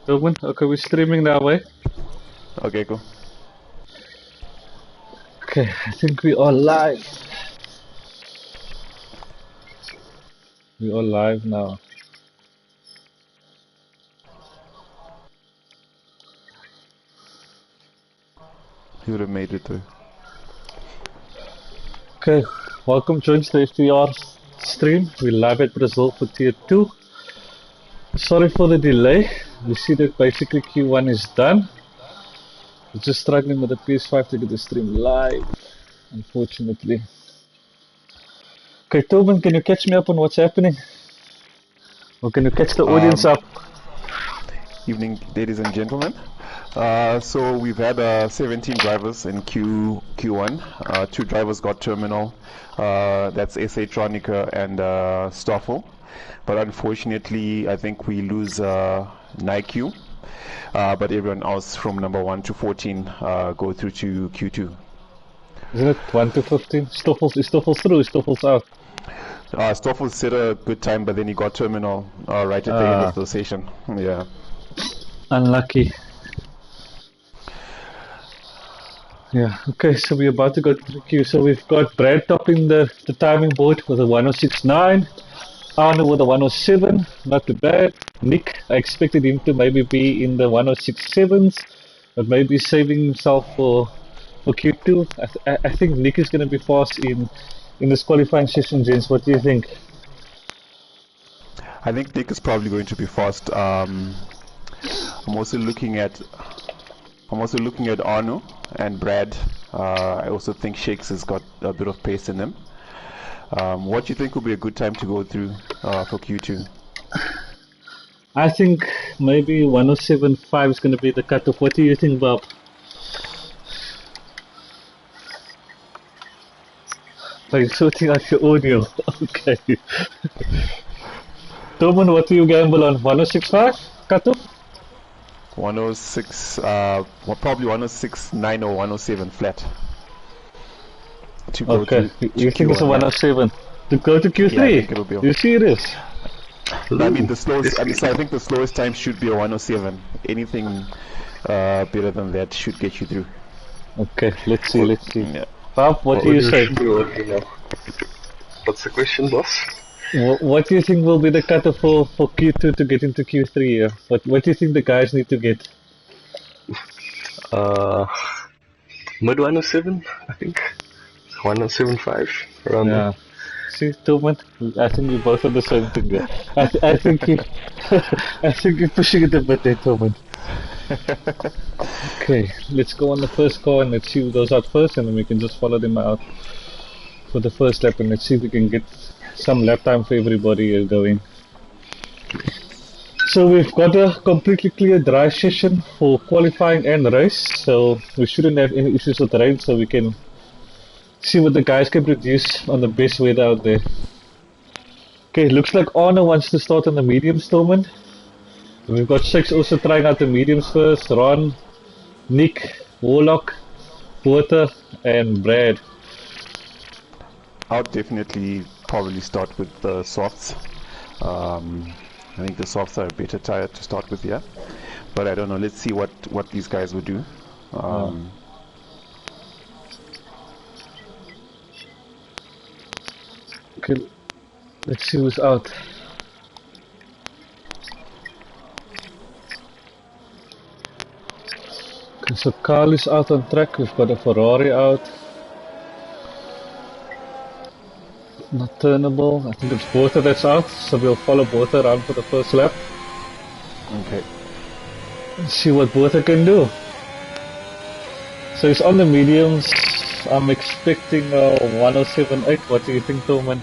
Tobin, okay, we're streaming that way. Okay, cool. Okay, I think we are live. We are live now. You would have made it through. Okay, welcome join the Ftr stream. We're live at Brazil for tier 2. Sorry for the delay. We see that basically Q1 is done. We're just struggling with the PS5 to get the stream live, unfortunately. Okay, Tobin, can you catch me up on what's happening? Or can you catch the audience up? Evening, ladies and gentlemen. So we've had 17 drivers in Q1. 2 drivers got terminal. That's SA Tronica and Stoffel. But unfortunately, I think we lose NIQ. But everyone else from number 1 to 14 go through to Q2. Isn't it 1 to 15? Is Stoffel through? Is Stoffel's out? Stoffel set a good time, but then he got terminal right at the end of the session. Yeah. Unlucky. Yeah, okay, so we're about to go to the queue. So we've got Brad topping the timing board with a 106.9. Arno with a 107, not too bad. Nick, I expected him to maybe be in the 106.7s, but maybe saving himself for Q2. I think Nick is going to be fast in this qualifying session, James. What do you think? I think Nick is probably going to be fast. I'm also looking at Arno and Brad. I also think Shakes has got a bit of pace in him. What do you think will be a good time to go through for Q2? I think maybe 107.5 is going to be the cutoff. What do you think, Bob? Are you sorting out your audio? Okay. Toman, what do you gamble on? 106.5 cutoff? 106, probably 106.9 or 107 flat. To go okay, you think Q1, it's a 107 to go to Q3? Yeah, I think it'll be. You serious? I mean, the slowest. I think the slowest time should be a 107. Anything better than that should get you through. Okay, let's see. Yeah. Bob, what do you say? What's the question, boss? What do you think will be the cutoff for Q2 to get into Q3? What do you think the guys need to get? Mid 107, I think. 107.5 around there. See, Toman, I think we both on the same thing there. I think I think you're pushing it a bit there, Toman. Okay, let's go on the first car and let's see who goes out first, and then we can just follow them out for the first lap, and let's see if we can get some lap time for everybody going. So we've got a completely clear dry session for qualifying and race, so we shouldn't have any issues with rain, so we can see what the guys can produce on the best weather out there. Okay, looks like Arno wants to start on the mediums, Toman. We've got Six also trying out the mediums first. Ron, Nick, Warlock, Porter, and Brad. I'll definitely probably start with the softs. I think the softs are a better tire to start with, yeah. But I don't know. Let's see what these guys will do. Okay, let's see who's out. Okay, so Carl is out on track. We've got a Ferrari out. Not turnable. I think it's Porter that's out, so we'll follow Porter around for the first lap. Okay. Let's see what Porter can do. So he's on the mediums. I'm expecting 107.8. What do you think, Toman?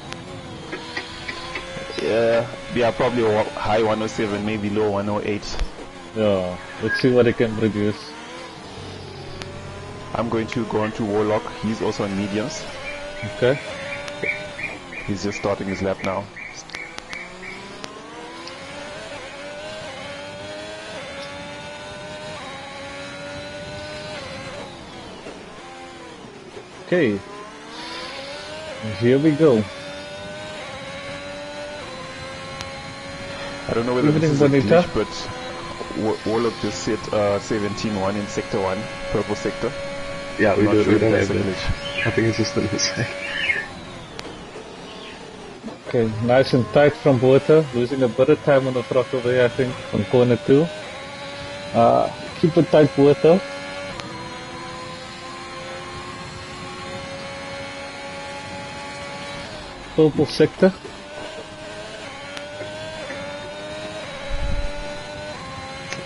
Yeah, probably a high 107, maybe low 108. Yeah, let's see what he can produce. I'm going to go on to Warlock. He's also on mediums. Okay. He's just starting his lap now. Okay. Here we go. I don't know whether this is a glitch, but Warlock just set 17-1 in Sector 1, purple sector. Yeah, we don't have that's that. English. I think it's just on this side. Okay, nice and tight from water. Losing a bit of time on the throttle there, I think, on corner 2. Keep it tight water. Purple sector.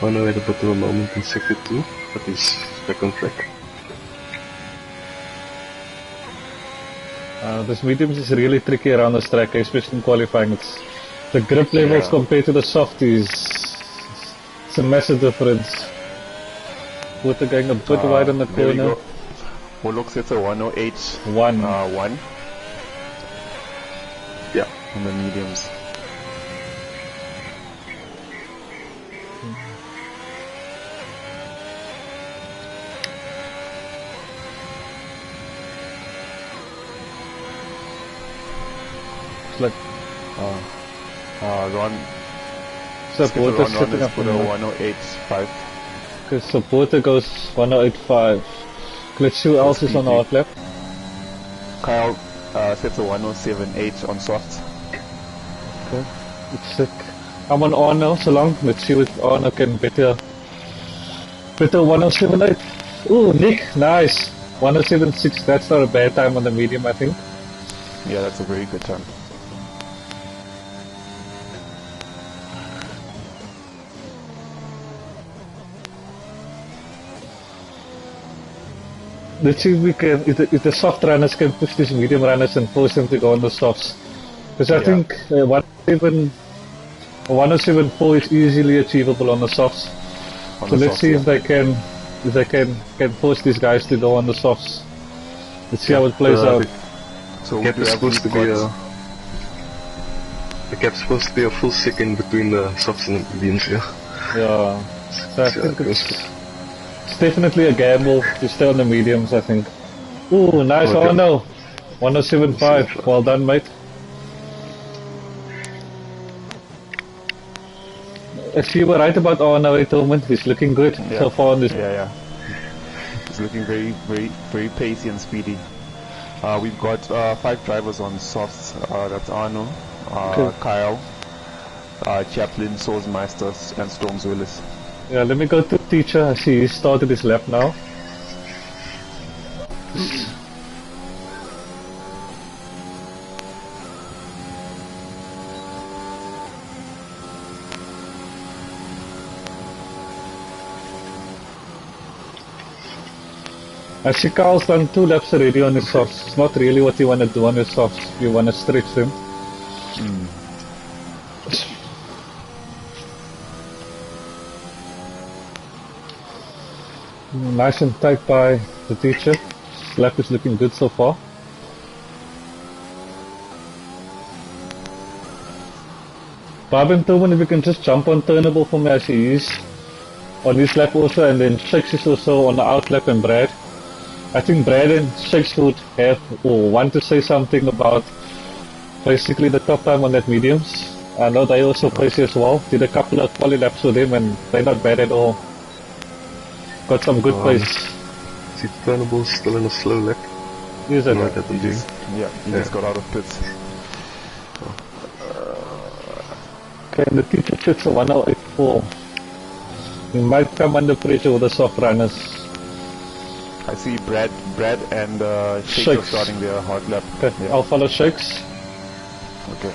Ono had a bit of a moment in Sector 2, but he's back on track. This mediums is really tricky around this track, especially in qualifying. The grip levels compared to the softies, it's a massive difference. Water going a bit wide on the corner. Warlock sets a 108 1. 1. Yeah. On the mediums. It's like Ron supporter sitting is up put a 108.5. Okay, supporter goes 108.5. Let's see who else is on the hard lap. Kyle sets a 107.8 on softs. Okay, it's sick. I'm on Arno so long. Let's see what Arno can better 107.8. Ooh, Nick, nice. 107.6, that's not a bad time on the medium, I think. Yeah, that's a very good time. Let's see if we can, if the soft runners can push these medium runners and force them to go on the softs. Because I think 107.4 is easily achievable on the softs. So let's see if they can force these guys to go on the softs. Let's see how it plays out. So the gap is supposed to be the gap's supposed to be a full second between the softs and the mediums, yeah. Yeah. So I think it's definitely a gamble to stay on the mediums, I think. Ooh, nice. Okay. Oh no. 107.5. Well done, mate. If you were right about Arno at the moment, he's looking good so far on this. Yeah. He's looking very, very, very pacey and speedy. We've got 5 drivers on softs. That's Arno, Kyle, Chaplin, Soulsmeister, and Storms Willis. Yeah, let me go to teacher. I see he started his lap now. I see Carl's done 2 laps already on his softs. It's not really what you want to do on his softs. You want to stretch them. Nice and tight by the teacher. Lap is looking good so far. Barbin Tillman, if you can just jump on turnable for me as he is on this lap also, and then Shakes is also on the out lap, and Brad. I think Brad and Shakes would have or want to say something about basically the top time on that mediums. I know they also pace as well. Did a couple of quali laps with him and they're not bad at all. Got some good pace. See, Turnable's still in a slow lap. Is it? He just got out of pits. Okay, and the teacher sits a 108.4. He might come under pressure with the soft runners. I see Brad and Shakes are starting their hard lap. Okay, I'll follow Shakes. Okay.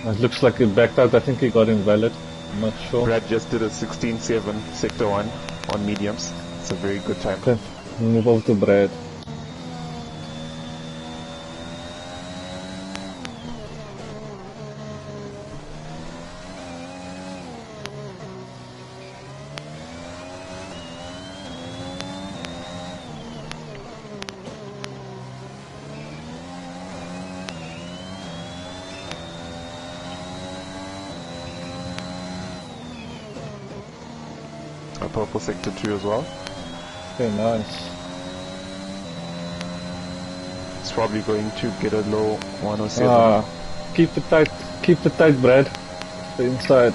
It looks like it backed out. I think he got invalid. I'm not sure. Brad just did a 16.7 sector 1 on mediums. It's a very good time. Okay, move over to Brad. A purple sector 2 as well. Okay, nice. It's probably going to get a low 107. Keep it tight, Brad. The inside.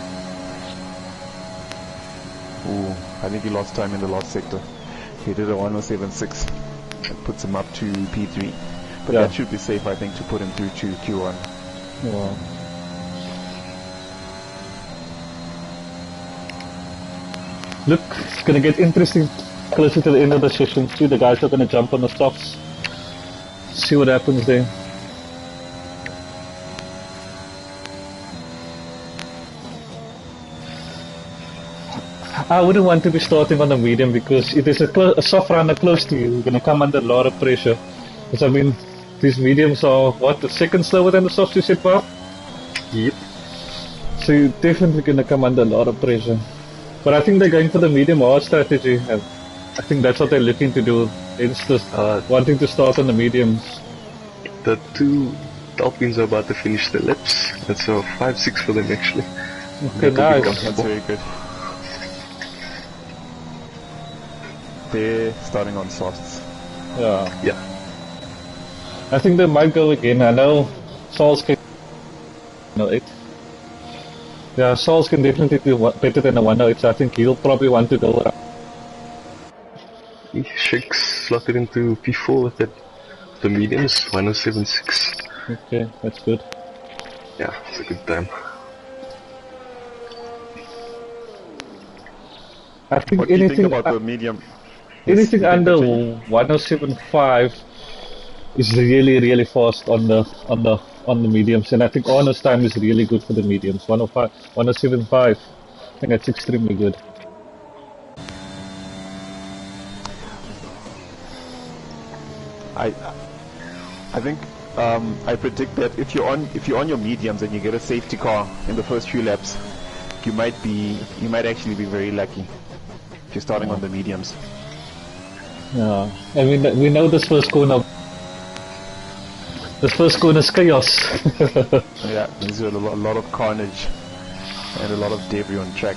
Ooh, I think he lost time in the last sector. He did a 107.6. That puts him up to P3. But that should be safe, I think, to put him through to Q1. Yeah. Look, it's gonna get interesting closer to the end of the session. See, the guys are gonna jump on the softs. See what happens there. I wouldn't want to be starting on the medium because if there's a soft runner close to you, you're gonna come under a lot of pressure. Because I mean, these mediums are what, a second slower than the softs you said, Bob? Yep. So you're definitely gonna come under a lot of pressure. But I think they're going for the medium hard strategy, and I think that's what they're looking to do. It's just wanting to start on the mediums. The two Dolphins are about to finish the laps. That's a 5-6 for them actually. Okay, nice. That's very good. They're starting on softs. Yeah. I think they might go again. I know Sauls can. No, it. Yeah, Sauls can definitely do better than a 108, so I think he'll probably want to go around. Shakes slotted into P4 with the mediums, 107.6. Okay, that's good. Yeah, it's a good time. I think What do you anything think about the medium? anything under 107.5 is really fast on the mediums, and I think Arno's time is really good for the mediums. 105, 107.5. I think that's extremely good. I think I predict that if you're on your mediums and you get a safety car in the first few laps, you might actually be very lucky if you're starting on the mediums. Yeah, I mean we know this first corner. This first corner is chaos. Yeah, there's a lot of carnage and a lot of debris on track.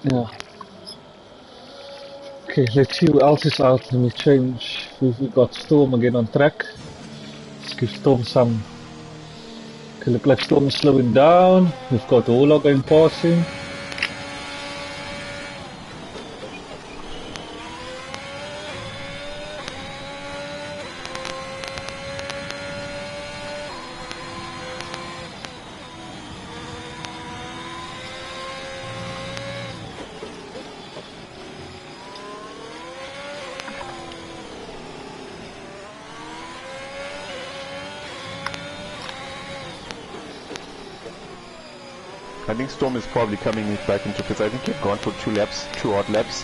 Yeah. Okay, let's see who else is out. Let me change. We've got Storm again on track. Let's give Storm some. Okay, look like Storm is slowing down. We've got Ola going past him. I think Storm is probably coming back into pits. I think he's gone for 2 odd laps.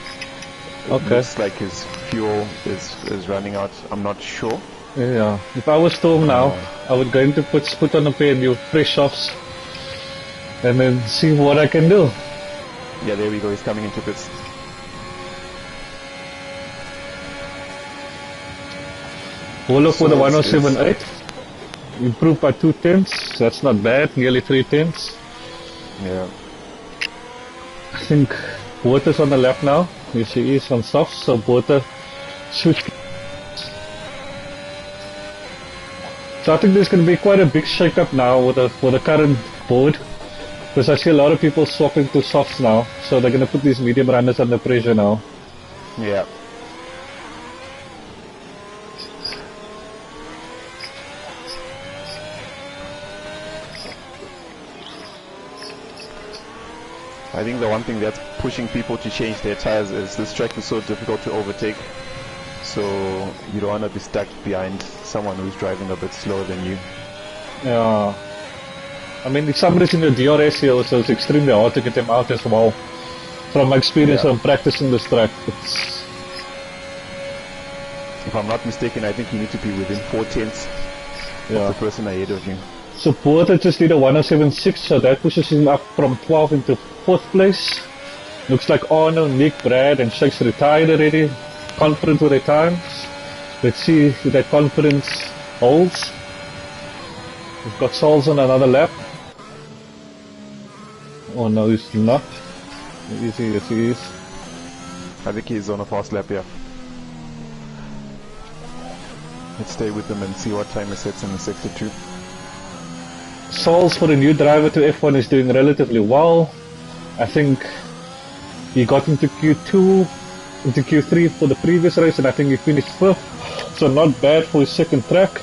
Okay. It looks like his fuel is running out. I'm not sure. Yeah. If I was Storm now, I would go into put on a pair of new fresh softs and then see what I can do. Yeah, there we go. He's coming into pits. Ola for the So 107.8. Improved by 2 tenths. That's not bad. Nearly 3 tenths. Yeah. I think Water's on the left now. You see he's on soft, so Water switch. So I think there's going to be quite a big shake-up now with the current board. Because I see a lot of people swapping to softs now. So they're going to put these medium runners under pressure now. Yeah. I think the one thing that's pushing people to change their tires is this track is so difficult to overtake. So you don't want to be stuck behind someone who's driving a bit slower than you. Yeah. I mean, if somebody's in the DRS here, so it's extremely hard to get them out as well. From my experience from practicing this track, If I'm not mistaken, I think you need to be within 4/10 of the person ahead of you. So Porter just did a 107.6, so that pushes him up from 12 into 4th place. Looks like Arno, Nick, Brad, and Shakes retired already. Confident with their times. Let's see if that confidence holds. We've got Sauls on another lap. Oh no, he's not. Is he? Yes, he is. I think he's on a fast lap, yeah. Let's stay with him and see what time he sets in the sector 2. Sauls for a new driver to F1 is doing relatively well. I think he got into Q2, into Q3 for the previous race, and I think he finished 5th. So not bad for his second track.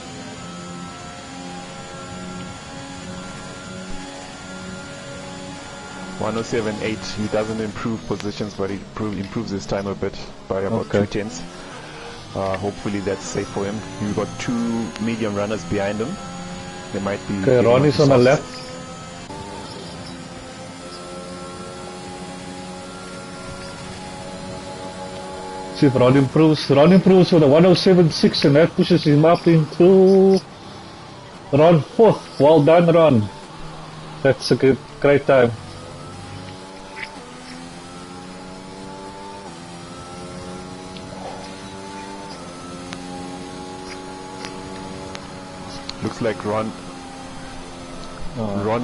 .107.8. He doesn't improve positions, but he improves his time a bit by about 2/10. Hopefully that's safe for him. We've got 2 medium runners behind him. They might be. Okay, Ron is on the left. See if Ron improves. Ron improves with a 107.6, and that pushes him up into Ron 4th. Well done, Ron. That's a great time. Looks like Ron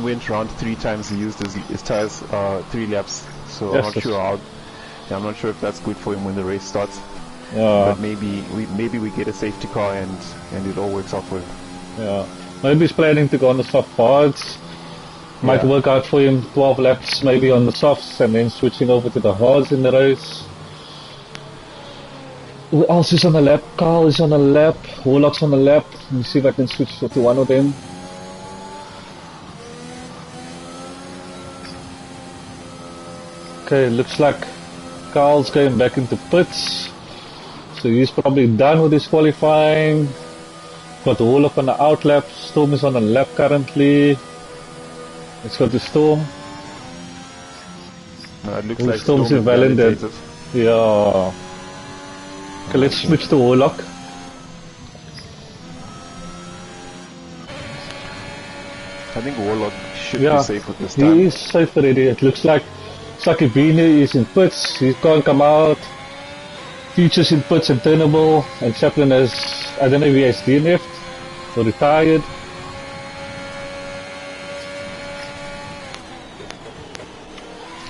went round 3 times. He used his tires 3 laps. So yes, I'm not sure if that's good for him when the race starts. Yeah. But maybe we get a safety car and it all works out for him. Yeah. Maybe he's planning to go on the soft parts. Might work out for him 12 laps maybe on the softs and then switching over to the hards in the race. Who else is on the lap? Carl is on the lap. Warlock's on the lap. Let me see if I can switch to one of them. Okay, looks like Carl's going back into pits. So he's probably done with his qualifying. Got Warlock on the out lap. Storm is on the lap currently. Let's go to Storm. It looks like Storm's invalidated. Yeah. Okay, let's switch to Warlock. I think Warlock should be safe with this time. He is safe already. It looks like Sakibini is in pits. He can't come out. Futures in pits and Turnable. And Chaplin has, I don't know if he has DNF'd or retired.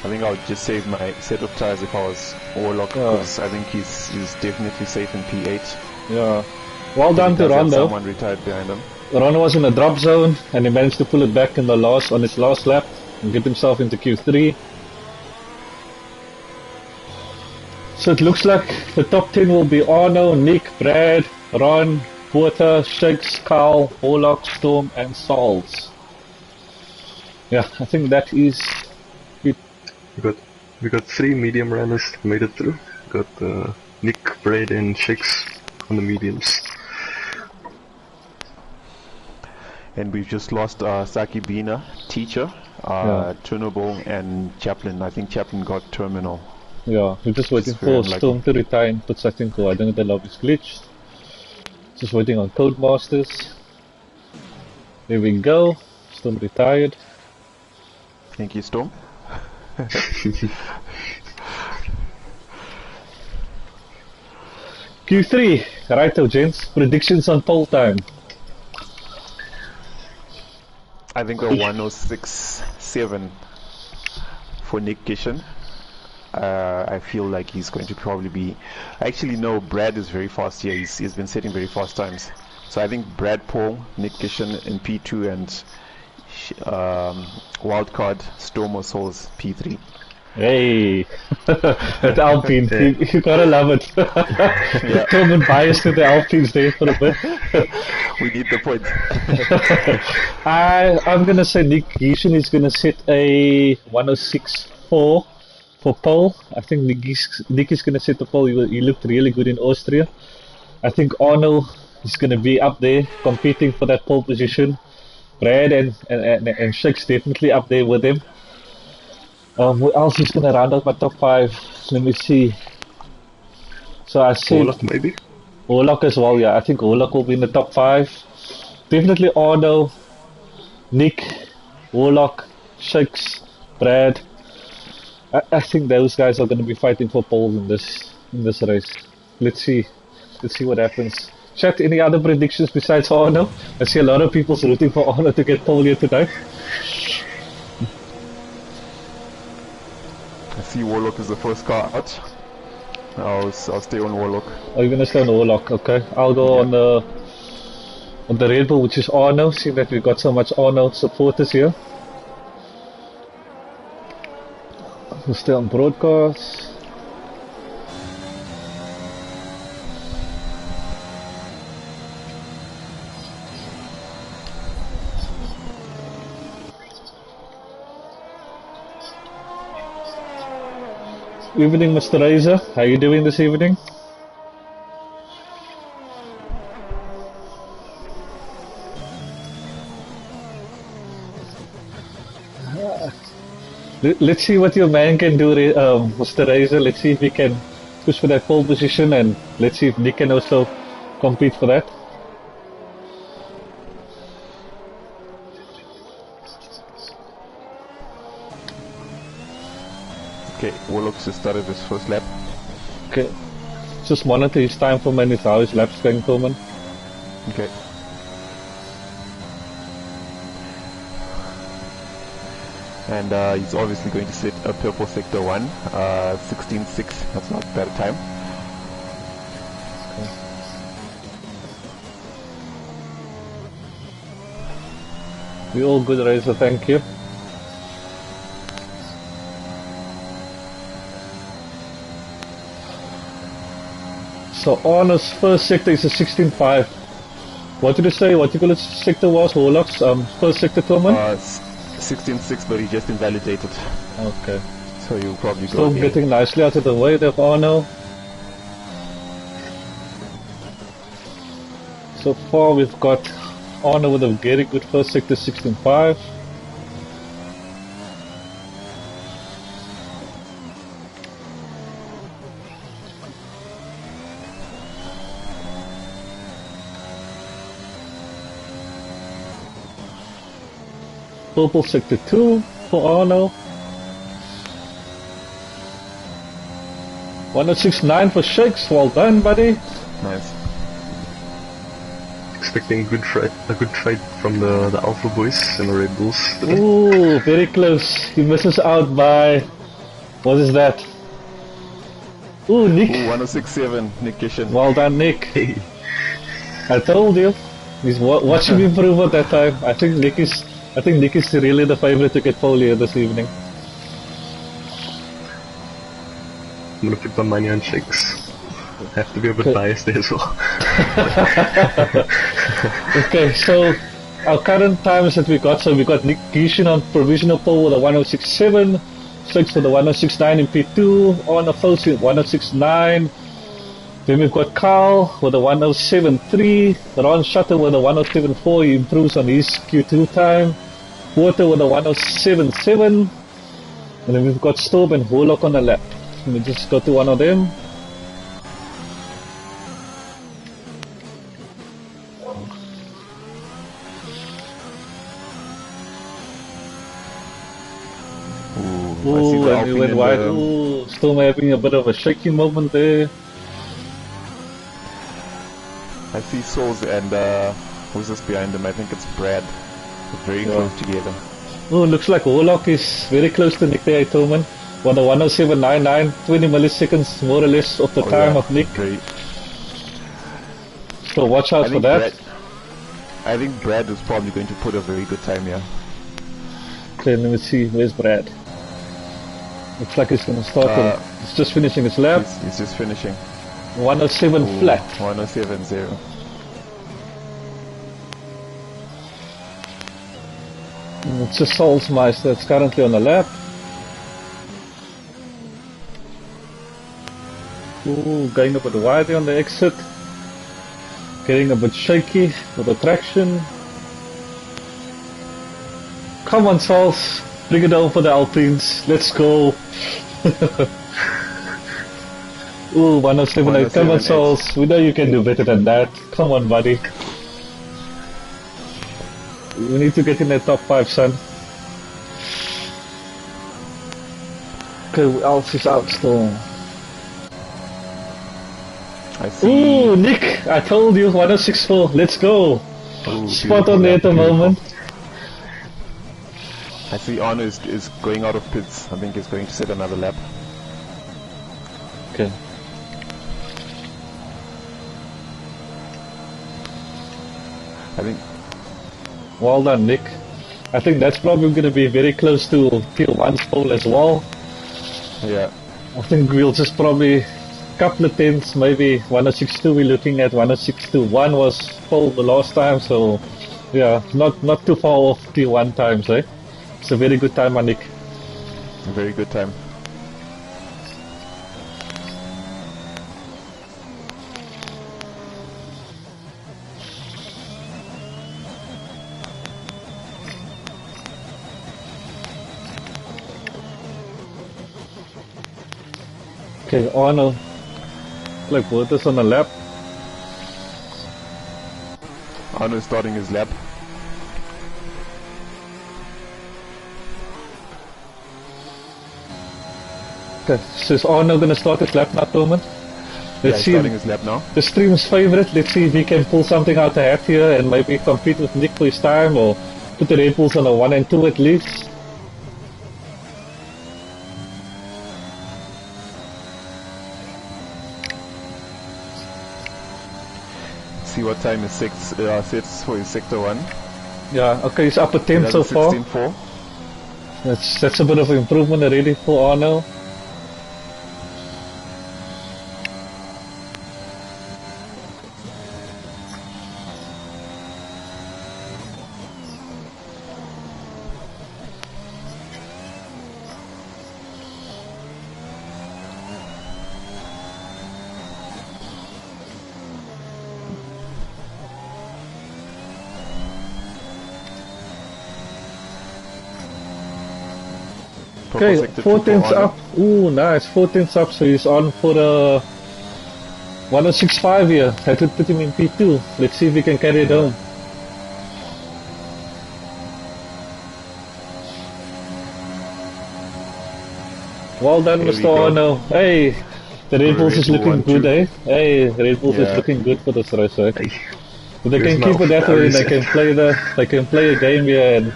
I think I would just save my set of tires if I was Warlock, because I think he's definitely safe in P8. Yeah. Well done to Ron though. Someone retired behind him. Ron was in a drop zone and he managed to pull it back in the on his last lap and get himself into Q3. So it looks like the top 10 will be Arno, Nick, Brad, Ron, Porter, Shakes, Carl, Warlock, Storm and Sauls. Yeah, I think that is it. We got 3 medium runners made it through. Got Nick, Brad and Shakes on the mediums. And we've just lost Saki Bina, Teacher, Turnable and Chaplin. I think Chaplin got Terminal. Yeah, we're just waiting for Storm to retire in pits, I think. I don't know if the lobby's glitched. Just waiting on Codemasters. There we go. Storm retired. Thank you, Storm. Q3, righto gents, predictions on pole time. I think a 106.7 for Nick Kishan. I feel like he's going to probably be... Actually no, Brad is very fast here. He's been setting very fast times. So I think Brad Paul, Nick Kishan in P2 and wildcard Storm or Souls P3. Hey, that Alpine, you gotta love it. Common bias to the Alpines there for a bit. We need the point. I'm gonna say Nick Gieshen is gonna set a 106.4 for pole. I think Nick is gonna set the pole. He looked really good in Austria. I think Arno is gonna be up there competing for that pole position. Brad and Shakes definitely up there with him. Who else is going to round out my top 5? Let me see. So I said... Warlock maybe? Warlock as well, yeah. I think Warlock will be in the top 5. Definitely Arno, Nick, Warlock, Shakes, Brad. I think those guys are going to be fighting for pole in this race. Let's see what happens. Chat, any other predictions besides Arno? I see a lot of people's rooting for Arno to get pole here today. I see Warlock is the first car out. I'll stay on Warlock. Oh, you're gonna stay on Warlock, okay. I'll go on the Red Bull, which is Arno, seeing that we've got so much Arno supporters here. We'll stay on broadcast. Evening, Mr. Razor. How are you doing this evening? Let's see what your man can do, Mr. Razor. Let's see if he can push for that pole position, and let's see if Nick can also compete for that. Okay, Warlock just started his first lap. Okay. Just monitor his time for man, how his laps going for man. Okay. And he's obviously going to set a purple sector 1, 16.6. That's not a bad time. Okay. We're all good, Razor, thank you. So Arno's first sector is a 16.5. What did you say? What you call it sector was? Warlock's first sector tournament? 16.6, but he just invalidated. Okay. So you'll probably go Still again. getting nicely out of the way there, Arno. So far we've got Arno with a very good first sector 16.5. Purple sector 2 for Arno. 1069 for Shakes, well done buddy. Nice. Expecting a good fight from the Alpha Boys and the Red Bulls today. Ooh, very close. He misses out by, what is that? Ooh, Nick. Ooh, 106.7, Nick Kishan. Well done, Nick. Hey. I told you. He's watching me improve at that time. I think Nick is really the favorite to get pole here this evening. I'm gonna put my money on Shakes. Have to be a bit biased there as well. Okay, so our current times that we got, so we got Nick Gishin on provisional pole with a 106.7, Shakes with a 106.9 in P2, on a full with 106.9. Then we've got Carl with a 107.3, Ron Shutter with a 107.4, he improves on his Q2 time, Water with a 107.7, and then we've got Storm and Warlock on the lap. Let me just go to one of them. Ooh, and we went wide. Ooh, Storm having a bit of a shaky moment there. I see Souls and who's this behind him? I think it's Brad. Very close together. Oh, looks like Warlock is very close to Nick there, Tillman. With a 107.99, 20 milliseconds more or less of the time of Nick. Great. So watch out for that. I think Brad is probably going to put a very good time here. Okay, let me see. Where's Brad? Looks like he's going to start. He's just finishing his lap. He's just finishing. 107 flat. 107.0. It's just Soulsmeister that's currently on the lap. Ooh, going a bit wide on the exit. Getting a bit shaky with the traction. Come on, Souls. Bring it down for the Alpines. Let's go. Ooh, 107.8. Come on, 107.8. Souls. We know you can do better than that. Come on, buddy. We need to get in the top 5, son. Okay, who else is out still? I see. Ooh, Nick, I told you, 106.4. Let's go. Ooh, Spot beautiful on there lap, at the beautiful. moment. I see Arno is going out of pits. I think he's going to set another lap. Okay. I think. Well done, Nick. I think that's probably going to be very close to T1's pole as well. Yeah. I think we'll just probably couple of tenths, maybe 106.2 we're looking at, 106.1 was pole the last time, so yeah, not too far off T1 times, eh? It's a very good time, Nick. A very good time. Okay, Arno, like both us on the lap. Arno is starting his lap. Okay, so is Arno gonna start his lap now, Roman? Yeah, Let's he's see starting his lap now. the stream's favorite. Let's see if he can pull something out the hat here and maybe compete with Nick for his time or put the Red Bulls on a 1 and 2 at least. See what time is sets for his sector 1. Yeah, okay, he's up a 10 so far. 16.4. That's a bit of improvement already for Arno. Okay, Sector 4 2 for tenths Arno. up. Ooh, nice. 4 tenths up, so he's on for the 106.5 here. That would put him in P2. Let's see if we can carry it home. Well done, Here we Mr. go. Arno. Hey, the Red Bulls Red is Bull looking 1, good, 2. eh? Hey, the Red Bulls is Yeah. looking good for this race, eh? Hey, If they here's can my keep it that Ftr way, they reset. can play a game here and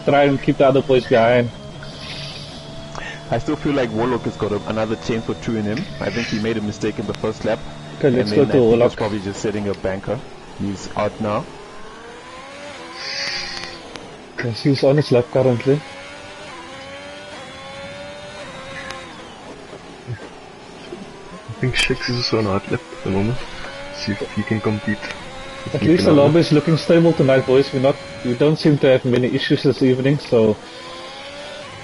try and keep the other boys behind. I still feel like Warlock has got another chance for 2 in him. I think he made a mistake in the first lap. Okay, let's and go then to I think Warlock. he's probably just setting a banker. He's out now. Yes, he's on his lap currently. I think Shix is also on hard lap at the moment. See if he can compete. At least the lobby is looking stable tonight, boys. We don't seem to have many issues this evening, so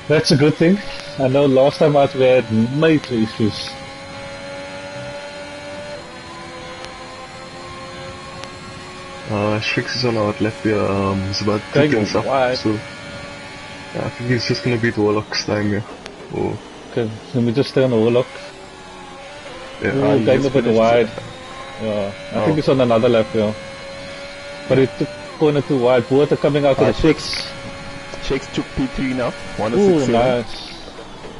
that's a good thing. I know last time out we had major issues. Shix is on hard lap here. It's about 2 Going tenths up. wide. So yeah, I think he's just gonna beat Warlock's time here. Oh, Okay, let me just stay on the Warlock. yeah. Ooh, he going just a bit finished. wide. Yeah, I think it's on another lap, yeah. But it took corner too wide. Both are coming out of the pits. Shakes took P3 now. Ooh, 106.7. nice.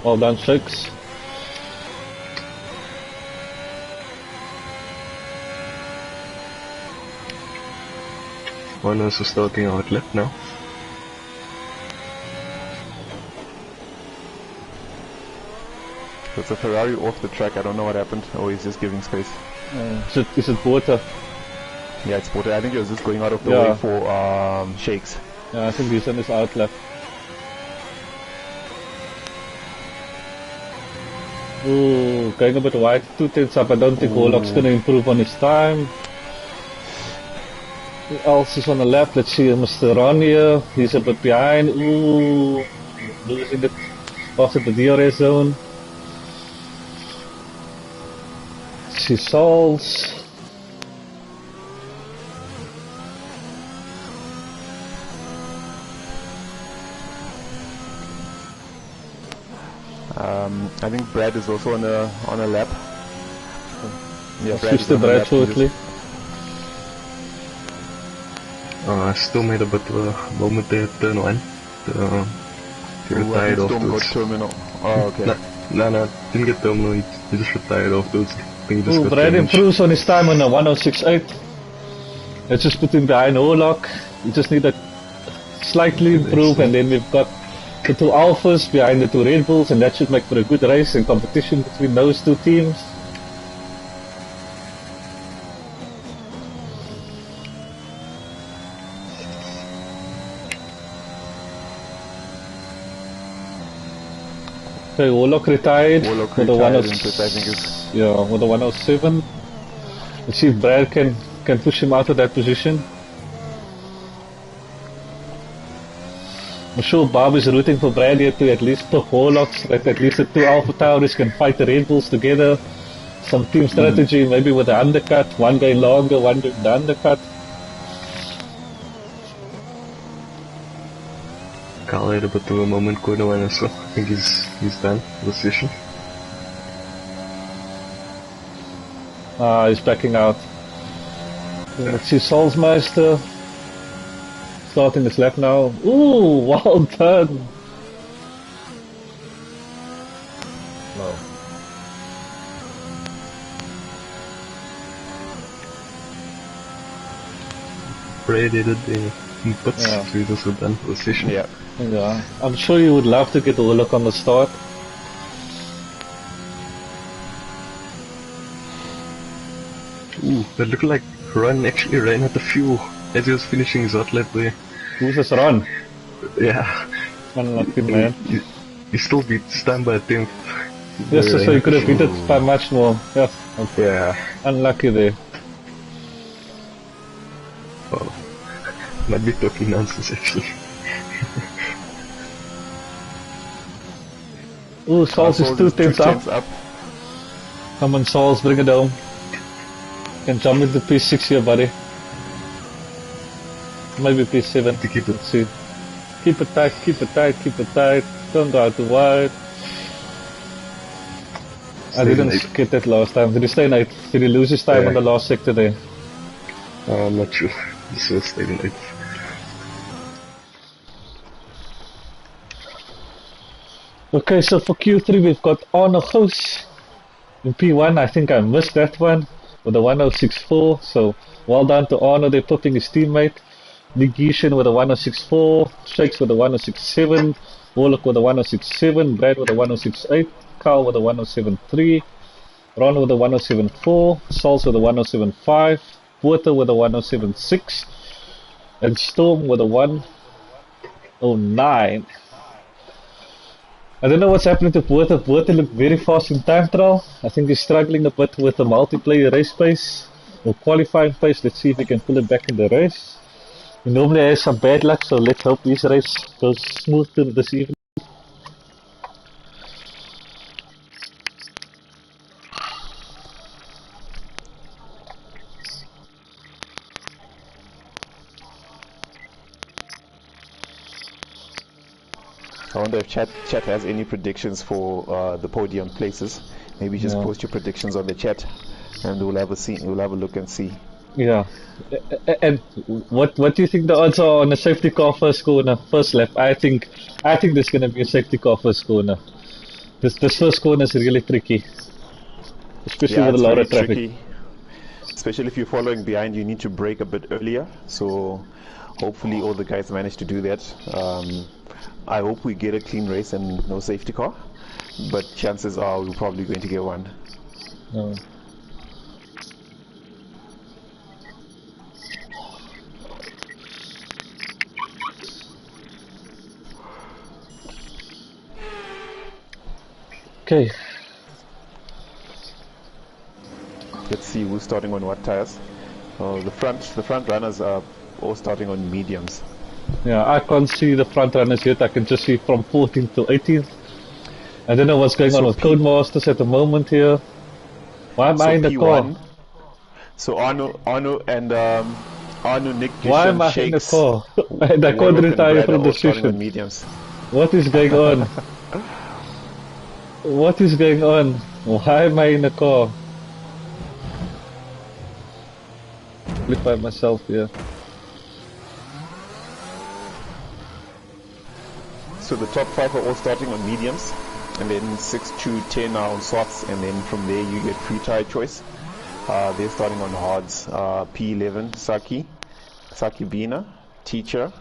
Well done, Shakes. One is starting hard lap now. It's a Ferrari off the track. I don't know what happened. Oh, he's just giving space. Is it water? Yeah, it's Porter. I think he was just going out of the Yeah. way for Shakes. Yeah, I think he's on his out lap. Ooh, going a bit wide, 2 tenths up. I don't think Warlock's going to improve on his time. Who else is on the left? Let's see, Mr. Ron here. He's a bit behind. Ooh, losing it past the DRS zone. See Souls. I think Brad is also on a lap. Yeah, Switch to Brad shortly. I still made a bit of a moment there at turn 1. He retired Storm got afterwards. terminal. Oh, okay. No, didn't get terminal, he just retired afterwards. I think he just got Brad damaged. improves on his time on a 1068. Let's just put him behind Orlock. We just need to slightly improve, and then we've got the 2 Alphas behind the 2 Red Bulls, and that should make for a good race and competition between those 2 teams. Okay, Warlock retired with the 107. Let's see if Brad can push him out of that position. I'm sure Bob is rooting for Brad here to at least put Warlocks, so that at least the 2 Alpha Towers can fight the Red Bulls together. Some team strategy, maybe with the undercut, one going longer, one doing the undercut. Carl had a bit of a moment corner 1 as well. I think he's done the session. He's backing out. Let's see Salzmeister starting his lap now. Ooh, well done! No. Brad did it in pits, so he's also done for the session. Yeah. Yeah, I'm sure you would love to get Warlock on the start. Ooh, that looked like Ron actually ran out of fuel as he was finishing his hot lap there. Who's this Ron? Yeah. Unlucky man. He still beat Stan by a 10th. Yes, so you could have beat it by much more. Yes. Okay. Yeah. Unlucky there. Oh. Might be talking nonsense actually. Ooh, Sauls is 2 tenths up. Come on, Sauls, bring it down. Can jump into P6 here, buddy. Maybe P7. To keep it. Let's see. Keep it tight, keep it tight, keep it tight. Don't go out too wide. I didn't get that last time. Did he stay in 8? Did he lose his time on the last sector there? I'm not sure. He still stayed in 8. Okay, so for Q3 we've got Arno Goos. In P1, I think I missed that one with a 1064. So well done to Arno, they're popping his teammate. Negation with a 1064, Shakes with a 1067, Warlock with a 1067, Brad with a 1068, Carl with a 1073, Ron with a 1074, Sauls with a 1075, Porter with a 1076, and Storm with a 109. I don't know what's happening to Porter. Porter looked very fast in time trial. I think he's struggling a bit with the multiplayer race pace or qualifying pace. Let's see if he can pull it back in the race. He normally has some bad luck, so let's hope this race goes smooth this evening. I wonder if chat has any predictions for the podium places. Maybe just post your predictions on the chat, and we'll have a look and see. Yeah, and what do you think the odds are on a safety car first corner, first lap? I think there's gonna be a safety car first corner. This first corner is really tricky, especially with a lot of traffic. Tricky. Especially if you're following behind, you need to brake a bit earlier. So hopefully all the guys manage to do that. I hope we get a clean race and no safety car, but chances are we're probably going to get one. No. Okay. Let's see who's starting on what tires. The front runners are all starting on mediums. Yeah, I can't see the front runners yet. I can just see from 14th to 18th. I don't know what's going on with Codemasters at the moment here. Why am I in the P1, car? So Arno and Arno, Nick, why am I in the car? And I can't retire from the session. What is going on? What is going on? Why am I in the car? qualify myself, yeah. So the top 5 are all starting on mediums, and then 6 to 10 are on softs, and then from there you get free tire choice. They're starting on hards. P11, Saki Bina, Teacher,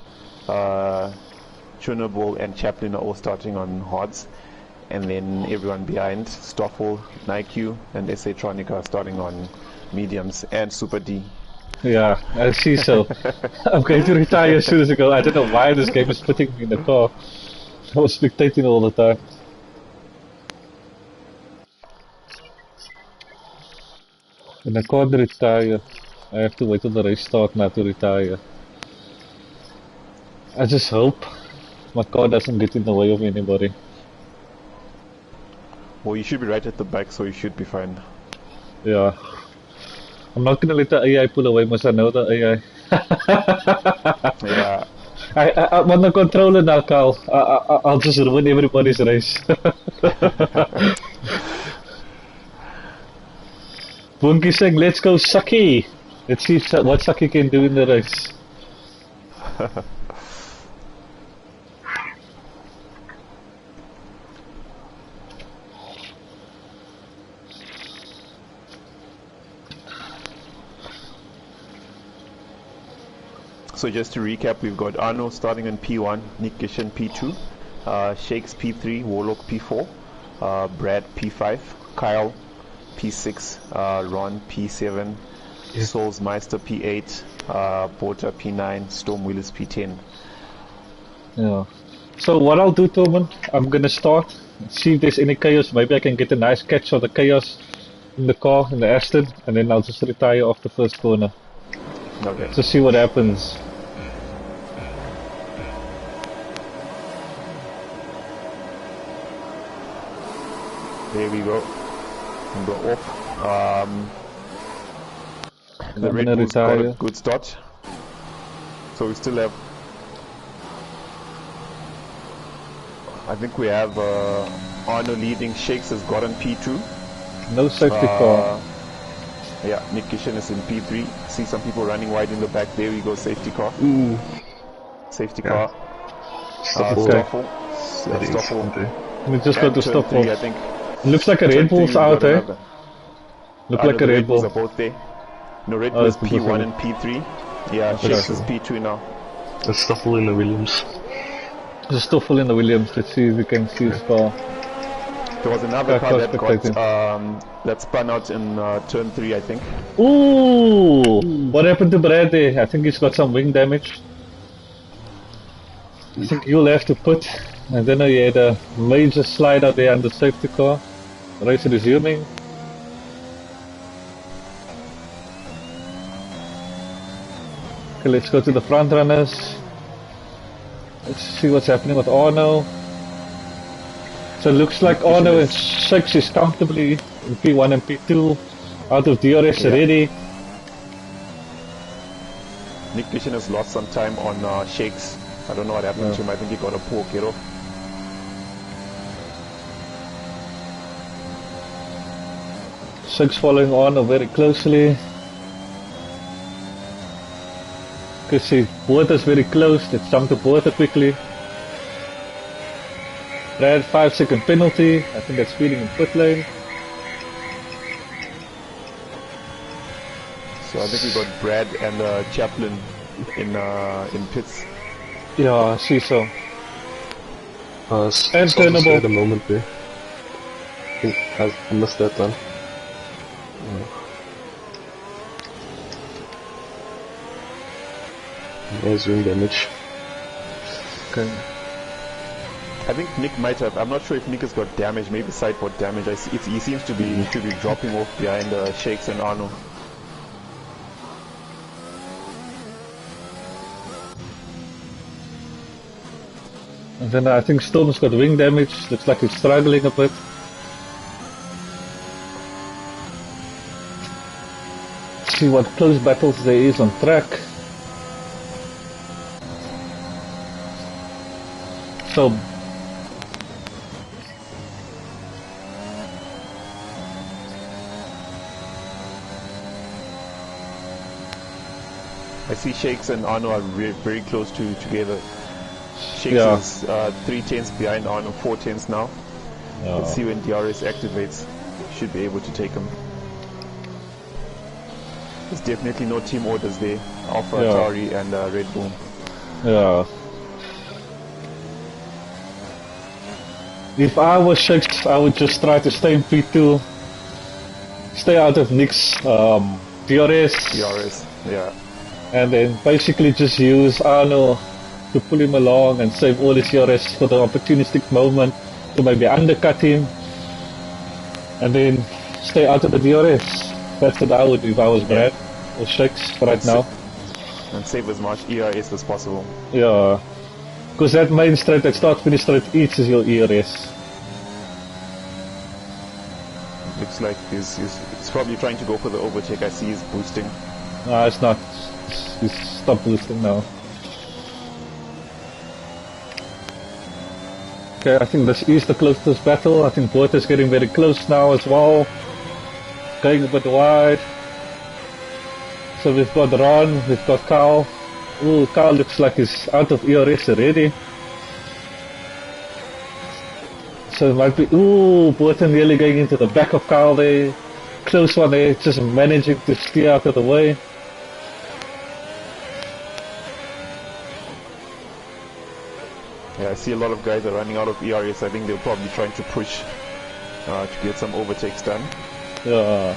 Chunabol and Chaplin are all starting on hards, and then everyone behind, Stoffel, Nike and SA Tronica are starting on mediums, and Super D. Yeah, I see so. I'm going to retire as soon as I go. I don't know why this game is putting me in the car. I was spectating all the time. And I can't retire. I have to wait till the race start now to retire. I just hope my car doesn't get in the way of anybody. Well, you should be right at the back, so you should be fine. Yeah. I'm not gonna let the AI pull away, must I know the AI. Yeah. I'm on the controller now, Carl. I'll just ruin everybody's race. Bunky saying, let's go Saki. Let's see what Saki can do in the race. So just to recap, we've got Arno starting in P1, Nick Gishin P2, Shakes P3, Warlock P4, Brad P5, Kyle P6, Ron P7, Soulsmeister P8, Porter P9, Storm Willis P10. Yeah. So what I'll do, Torman, I'm gonna start, see if there's any chaos. Maybe I can get a nice catch of the chaos in the car, in the Aston, and then I'll just retire off the first corner. Okay. To see what happens. There we go. And go off. The I'm Red gonna Bull's got a retire. good start. So we still have, I think we have Arno leading. Shakes has gotten P2. No safety car. Yeah, Nick Kishan is in P3. See some people running wide in the back. There we go, safety car. Ooh. Safety Yeah. car. Stoffel. Stoffel. That is Stoffel. okay. We just got to Turn stop three, off. I think. Looks like a Turn Red three, Bull's we've got out, eh? another. Look No, like the a Red Red Bulls Bull. are both there. No, Red Oh, Bull is it's because P1 of and P3. Yeah, Okay. Shakes is P2 now. And Stoffel in the Williams. There's still full in the Williams. Let's see if we can see his car. There was another Yeah, car that spectating. got that spun out in turn 3, I think. Ooh! What happened to Brad there? I think he's got some wing damage. I think you'll have to put. And then he had a major slide out there on the safety car. Race resuming. Okay, let's go to the front runners. Let's see what's happening with Arno. So it looks like Arno and Shakes is comfortably in P1 and P2. Out of DRS already. Nick Kishan has lost some time on Shakes. I don't know what happened to him. I think he got a poor get off. Shakes following Arno very closely. You see, Porter's very close. Let's jump to Porter quickly. Brad, 5-second penalty. I think that's speeding in pit lane. So I think we got Brad and Chaplin in pits. Yeah, I see so. And turnable. at the moment there. I missed that one. There's wing damage. Okay. I think Nick might have. I'm not sure if Nick has got damage. Maybe sideboard damage. He seems to be dropping off behind Shakes and Arno. And then I think Storm's got wing damage. Looks like he's struggling a bit. See what close battles there is on track. So I see Shakes and Arno are very close together. Shakes Yeah. is 3 tenths behind Arno, 4 tenths now. Let's see when DRS activates. Should be able to take him. There's definitely no team orders there. Alpha Tauri and Red Bull. Yeah. If I was Shakes, I would just try to stay in P2. Stay out of Nick's DRS. DRS, yeah. And then basically just use Arno to pull him along and save all his DRS for the opportunistic moment to maybe undercut him. And then stay out of the DRS. That's what I would do if I was Brad or Shakes right now. And save as much ERS as possible. Yeah. Because that main straight, that start finish straight eats is your ERS. Looks like he's probably trying to go for the overtake. I see he's boosting. No, it's not. He's stopped boosting now. Okay, I think this is the closest battle. I think Bota's getting very close now as well. Going a bit wide. So we've got Ron, we've got Carl. Ooh, Carl looks like he's out of ERS already. So it might be, ooh, Bota nearly going into the back of Carl there. Close one there, just managing to steer out of the way. Yeah, I see a lot of guys are running out of ERS. I think they're probably trying to push to get some overtakes done. Yeah.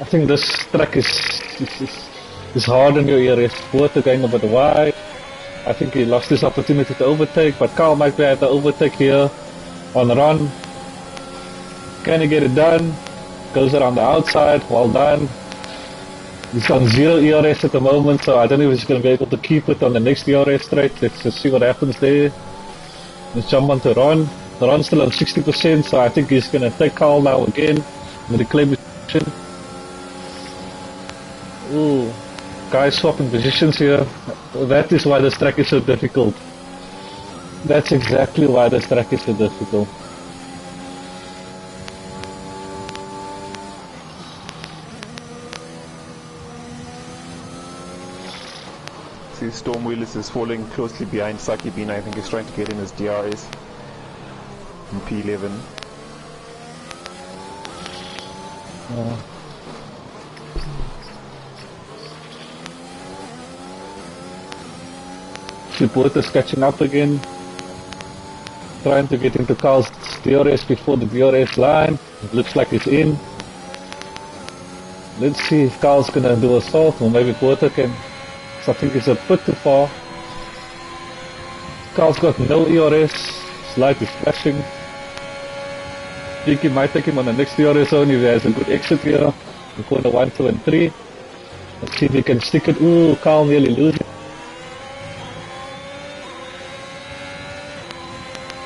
I think this track is hard on your ERS. Bota going a bit wide. I think he lost this opportunity to overtake, but Carl might be at the overtake here on the run. Can he get it done? Goes around the outside, well done. He's on 0 ERS at the moment, so I don't know if he's going to be able to keep it on the next ERS straight. Let's just see what happens there. Let's jump on to Ron. Ron's still on 60%, so I think he's going to take Carl now again and reclaim his position. Ooh, guys swapping positions here. That is why this track is so difficult. That's exactly why this track is so difficult. See, Storm Willis is falling closely behind Saki Bean. I think he's trying to get in his DRS in P11. Bota's catching up again. Trying to get into Carl's DRS before the DRS line. It looks like he's in. Let's see if Carl's gonna do a salt, or maybe Bota can. So I think it's a bit too far. Carl's got no ERS. His light is flashing. I think he might take him on the next DRS zone if he has a good exit here. In corner 1, 2 and 3. Let's see if he can stick it. Ooh, Carl nearly losing.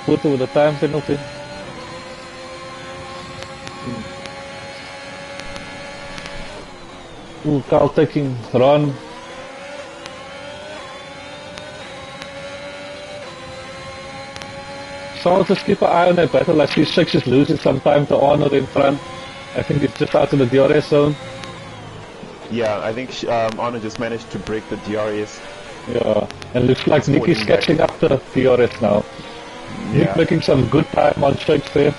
Bota with a time penalty. Ooh, Carl taking Ron. So I'll just keep an eye on that battle. I see Six is losing some time to Arnold in front. I think it's just out of the DRS zone. Yeah, I think Arno just managed to break the DRS. Yeah, and looks like Nick is catching up to DRS now. Yeah. Nick making some good time on straight there.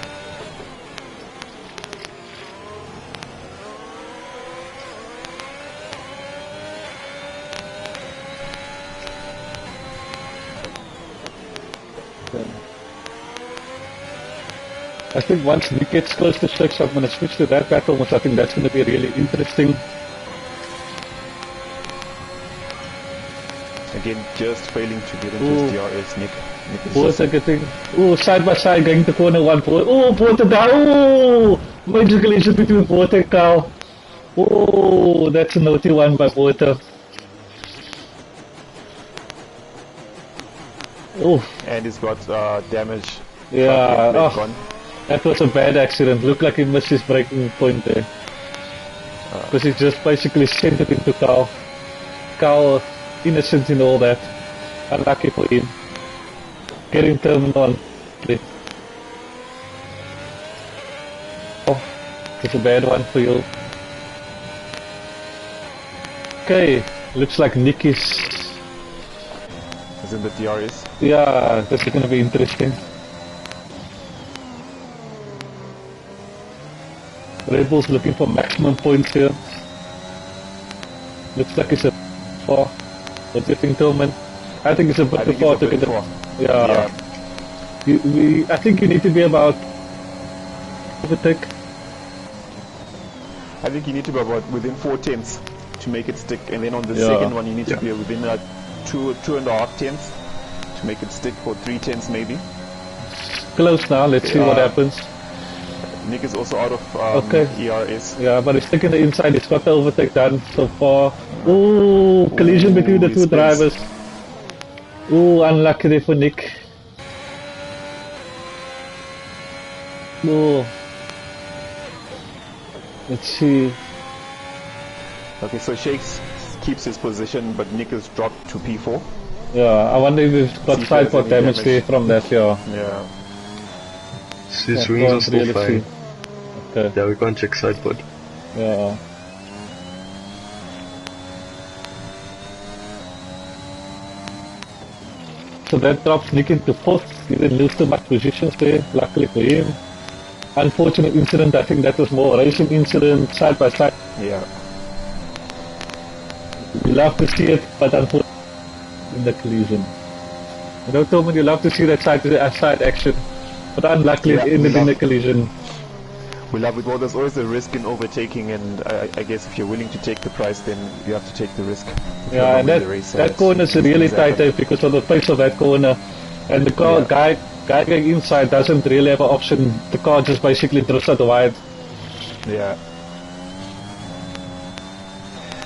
I think once Nick gets close to 6, I'm going to switch to that battle, which I think that's going to be really interesting. Again, just failing to get into his DRS, Nick. Bota getting, side by side going to corner 1. Bota down. Major collision between Bota and Carl. That's a naughty one by Bota. And he's got damage. Yeah, that was a bad accident. Looked like he missed his braking point there. Because he just basically sent it into Carl. Carl, innocent in all that. Unlucky for him. Getting terminal. It's a bad one for you. Okay, looks like Nick is... Is in the DRS. Yeah, this is gonna be interesting. Red Bull's looking for maximum points here. Looks like it's a far. What do you think, Tillman? I think it's a bit too far to get the... Yeah. I think you need to be about... overtake. I think you need to be about within 4 tenths to make it stick, and then on the second one you need to be within 2.5 tenths to make it stick, or 3 tenths maybe. Close now, let's see what happens. Nick is also out of ERS. Yeah, but he's taking the inside, he's got the overtake done so far. Ooh, collision between the two drivers. Ooh, unlucky there for Nick. Ooh. Let's see. Okay, so Shakes keeps his position, but Nick is dropped to P4. Yeah, I wonder if we've got side pod damage there from that, yeah. His wings are still fine. Okay. Yeah, we can't check side pod. Yeah. So that drops Nick into 4th. He didn't lose too much positions there, luckily for him. Unfortunate incident, I think that was more racing incident, side by side. Yeah. You love to see it, but unfortunately in the collision. You know, Tillman, you love to see that side action, but unluckily it ended in the collision. We love it. Well, there's always a risk in overtaking, and I guess if you're willing to take the price, then you have to take the risk. Yeah, and that corner is really tight because of the pace of that corner, and the car guy going inside doesn't really have an option. The car just basically drifts out wide. Yeah.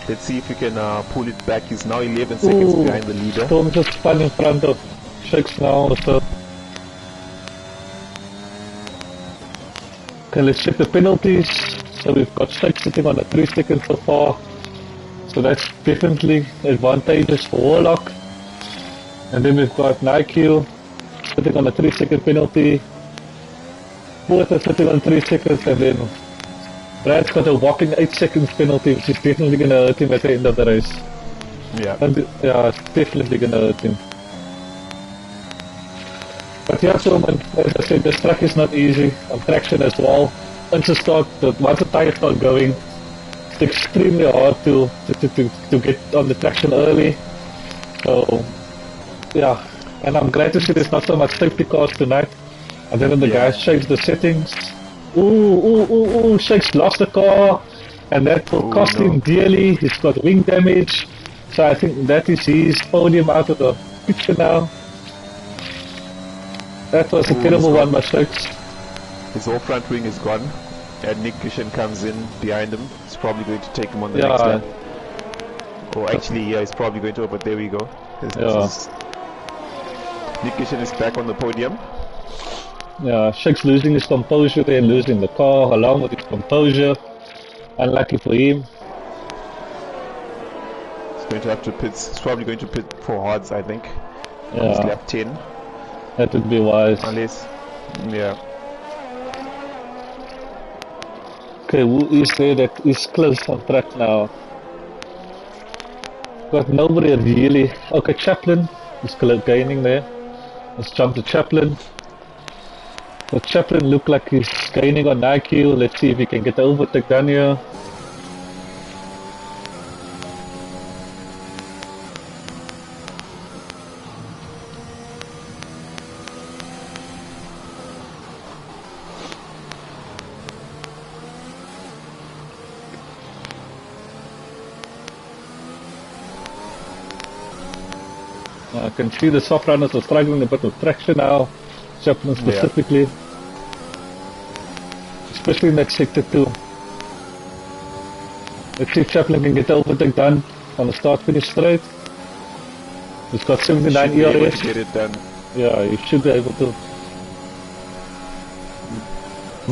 Let's see if you can pull it back. He's now 11 seconds behind the leader. Tom just spun in front of Shakes now. So. Okay, let's check the penalties. So we've got Shakes sitting on a 3 seconds so far. So that's definitely advantageous for Warlock. And then we've got Nike sitting on a 3 second penalty. Both are sitting on 3 seconds, and then Brad's got a whopping 8 seconds penalty, which is definitely going to hurt him at the end of the race. Yeah. And, yeah, it's definitely going to hurt him. But yeah, so as I said, this track is not easy. On traction as well. Once the tires start going, it's extremely hard to get on the traction early. So, yeah. And I'm glad to see there's not so much safety cars tonight. And then when the guys change the settings, Shakes lost the car, and that will cost him dearly. He's got wing damage, so I think that is his podium out of the picture now. That was a terrible one by Shakes. His whole front wing is gone, and Nick Kishan comes in behind him. He's probably going to take him on the next lap. Or actually, yeah, he's probably going to, but there we go. Nick Kishan is back on the podium. Yeah, Shakes losing his composure there, losing the car along with his composure. Unlucky for him. He's going to have to pit. He's probably going to pit for hards, I think. Yeah. He's lap 10. That would be wise. Unless, yeah. Okay, who is there that is close on track now? Got nobody really. Okay, Chaplin is gaining there. Let's jump to Chaplin. So Chaplin looked like he's gaining on Nike. Let's see if he can get the overtake done here. I can see the soft runners are struggling a bit with traction now. Chaplin specifically, especially in that sector 2. Let's see if Chaplin can get the overtake done on the start-finish straight. He's got 79 ERS. Get it done. Yeah, he should be able to.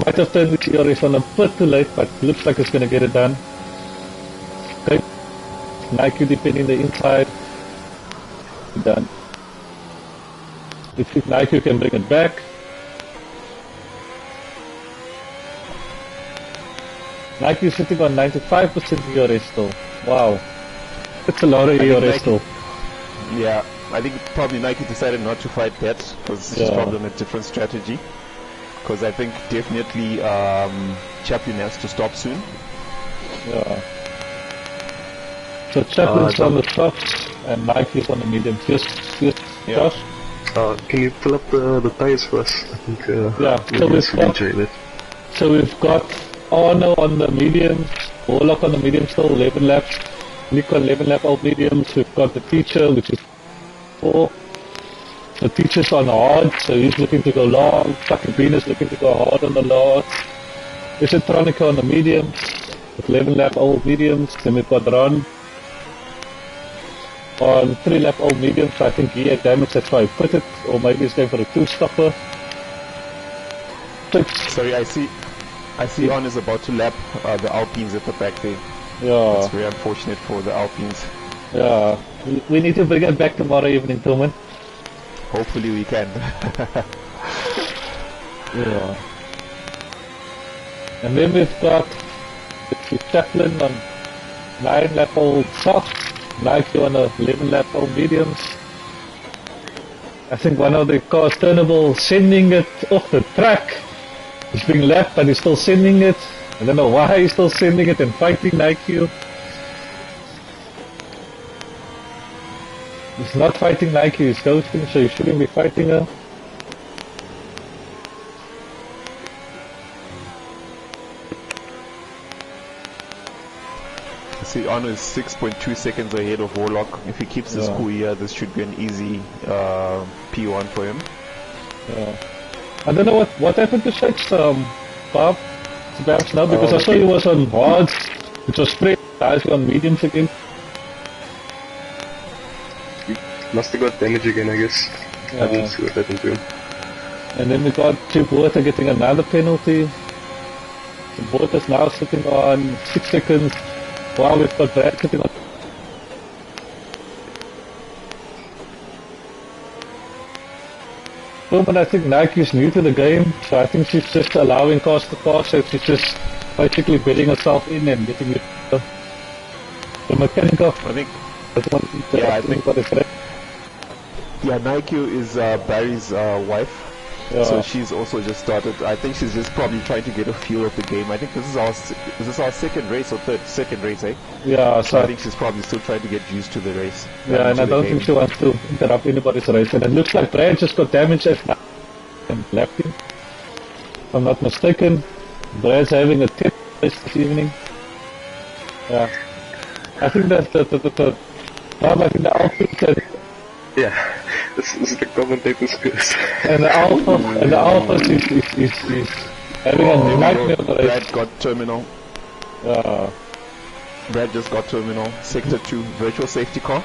Might have turned his ERS on a bit too late, but looks like he's going to get it done. Okay, Nike defending the inside. Done. If Nike can bring it back. Nike is sitting on 95% ERS still. Wow. It's a lot of I think ERS Nike, still. yeah, I think probably Nike decided not to fight that because she's Yeah. probably on a different strategy. Because I think definitely Chaplin has to stop soon. Yeah. So Chaplin's on the softs and Nike's on the mediums. Yes, Yeah. Josh? Can you pull up the tires for us? I think Yeah, so maybe we've it's got, DJ that. so we've got Arno on the mediums, Warlock on the mediums still, 11 laps, Nick on 11 lap old mediums. We've got the teacher, which is 4. The teacher's on hard, so he's looking to go long. Fucking Bean is looking to go hard on the last. Isotronica on the mediums, with 11 lap old mediums. Then we've got Ron on 3 lap old mediums. So I think he had damage, that's why he put it, or maybe he's going for a 2-stopper. Sorry, I see On is about to lap the Alpines at the back there. Yeah. That's very unfortunate for the Alpines. Yeah, we need to bring it back tomorrow evening, Tillman. Hopefully we can. Yeah. And then we've got the Chaplin on 9 lap old soft, Nike on 11 lap old mediums. I think one of the cars, Turnable, sending it off the track. He's being lapped, but he's still sending it. I don't know why he's still sending it and fighting Nike. He's not fighting Nike, he's ghosting, so he shouldn't be fighting her. See, Arno is 6.2 seconds ahead of Warlock. If he keeps this cool here, this should be an easy P1 for him. Yeah. I don't know what happened to Shakes, Bob, perhaps now, because I saw he was on hards, which was spread, guys on mediums again. Must have got damage again, I guess. I didn't see what happened to him. And then we got Chip Water getting another penalty. The Water's now sitting on 6 seconds, while we've got Brad sitting on. But I think Nike is new to the game, so I think she's just allowing cars to pass, so she's just basically betting herself in and getting it. The mechanic of. I think. Yeah, I think what is right. Yeah, Nike is Barry's wife. Yeah. So she's also just started. I think she's just probably trying to get a feel of the game. I think this is our second race or second race, eh? Yeah, so I think she's probably still trying to get used to the race. Yeah, and I don't think she wants to interrupt anybody's race. And it looks like Brad just got damaged and left him. If I'm not mistaken, Brad's having a tip race this evening. Yeah, I think that's I think the outfit that. Yeah, this is the commentator's curse. And the Alpha is having a nightmare of a race. Brad got terminal. Brad just got terminal. Sector 2, virtual safety car.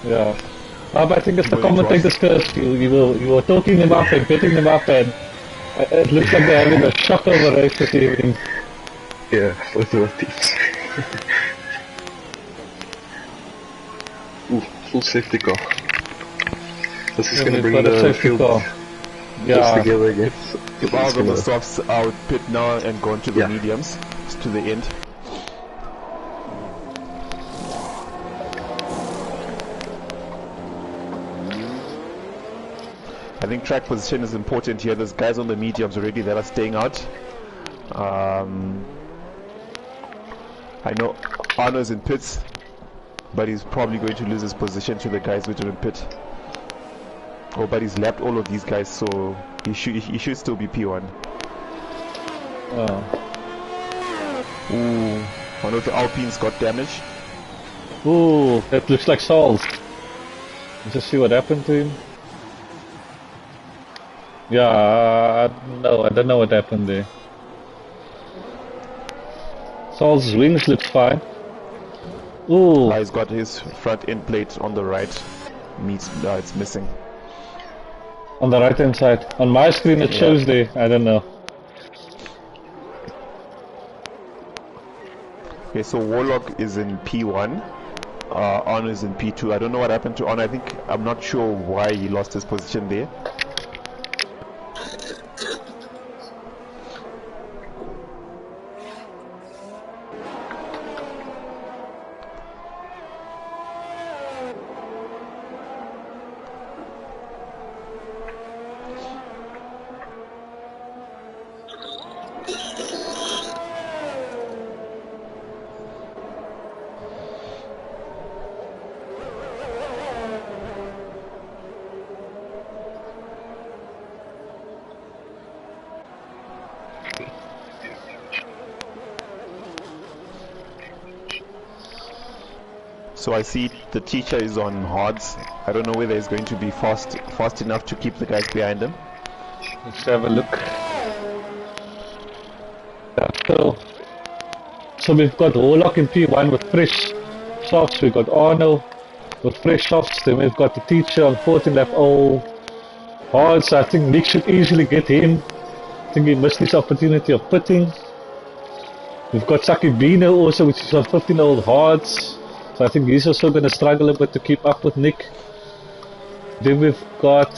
Yeah. But I think it's the commentator's curse. You were talking them up and betting them up, and it looks like they're having a shock of a race this evening. Yeah, both of our teams. Ooh, full safety car. This is gonna bring the field together again. If I was on the softs, I would pit now and go into the mediums to the end. I think track position is important here. There's guys on the mediums already that are staying out. I know Arno's in pits, but he's probably going to lose his position to the guys which are in pit. Oh, but he's lapped all of these guys, so he should still be P1. Ooh, one of the Alpines got damaged. Ooh, that looks like Saul's. Let's just see what happened to him. Yeah, no, I don't know what happened there. Saul's wings look fine. Ooh. He's got his front end plate on the right. It's missing. On the right hand side. On my screen it shows there, I don't know. Okay, so Warlock is in P1. On is in P2. I don't know what happened to On. I'm not sure why he lost his position there. So I see the teacher is on hards. I don't know whether he's going to be fast enough to keep the guys behind him. Let's have a look. So we've got Warlock in P1 with fresh softs. We've got Arno with fresh softs. Then we've got the teacher on 14 lap old hards. I think Nick should easily get him. I think he missed his opportunity of pitting. We've got Sakibino also, which is on 15 old hards. So I think he's also going to struggle a bit to keep up with Nick. Then we've got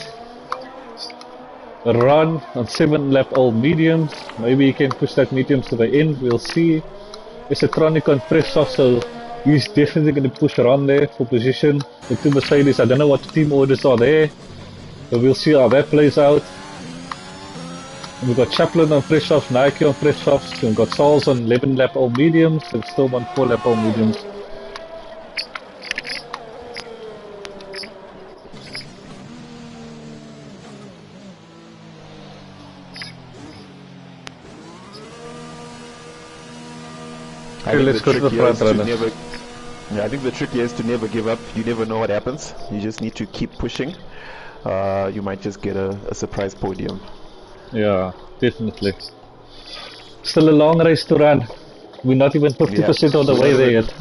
Ron on 7 lap old mediums. Maybe he can push that mediums to the end. We'll see. It's a Tronic on fresh soft, so he's definitely going to push Ron there for position. The two Mercedes, I don't know what the team orders are there. So we'll see how that plays out. And we've got Chaplin on fresh softs, Nike on fresh softs. We've got Sauls on 11 lap old mediums and still on 4 lap old mediums. Let's go to the front runner. I think the trick here is to never give up. You never know what happens. You just need to keep pushing. You might just get a surprise podium. Yeah, definitely. Still a long race to run. We're not even 50% of the way there yet.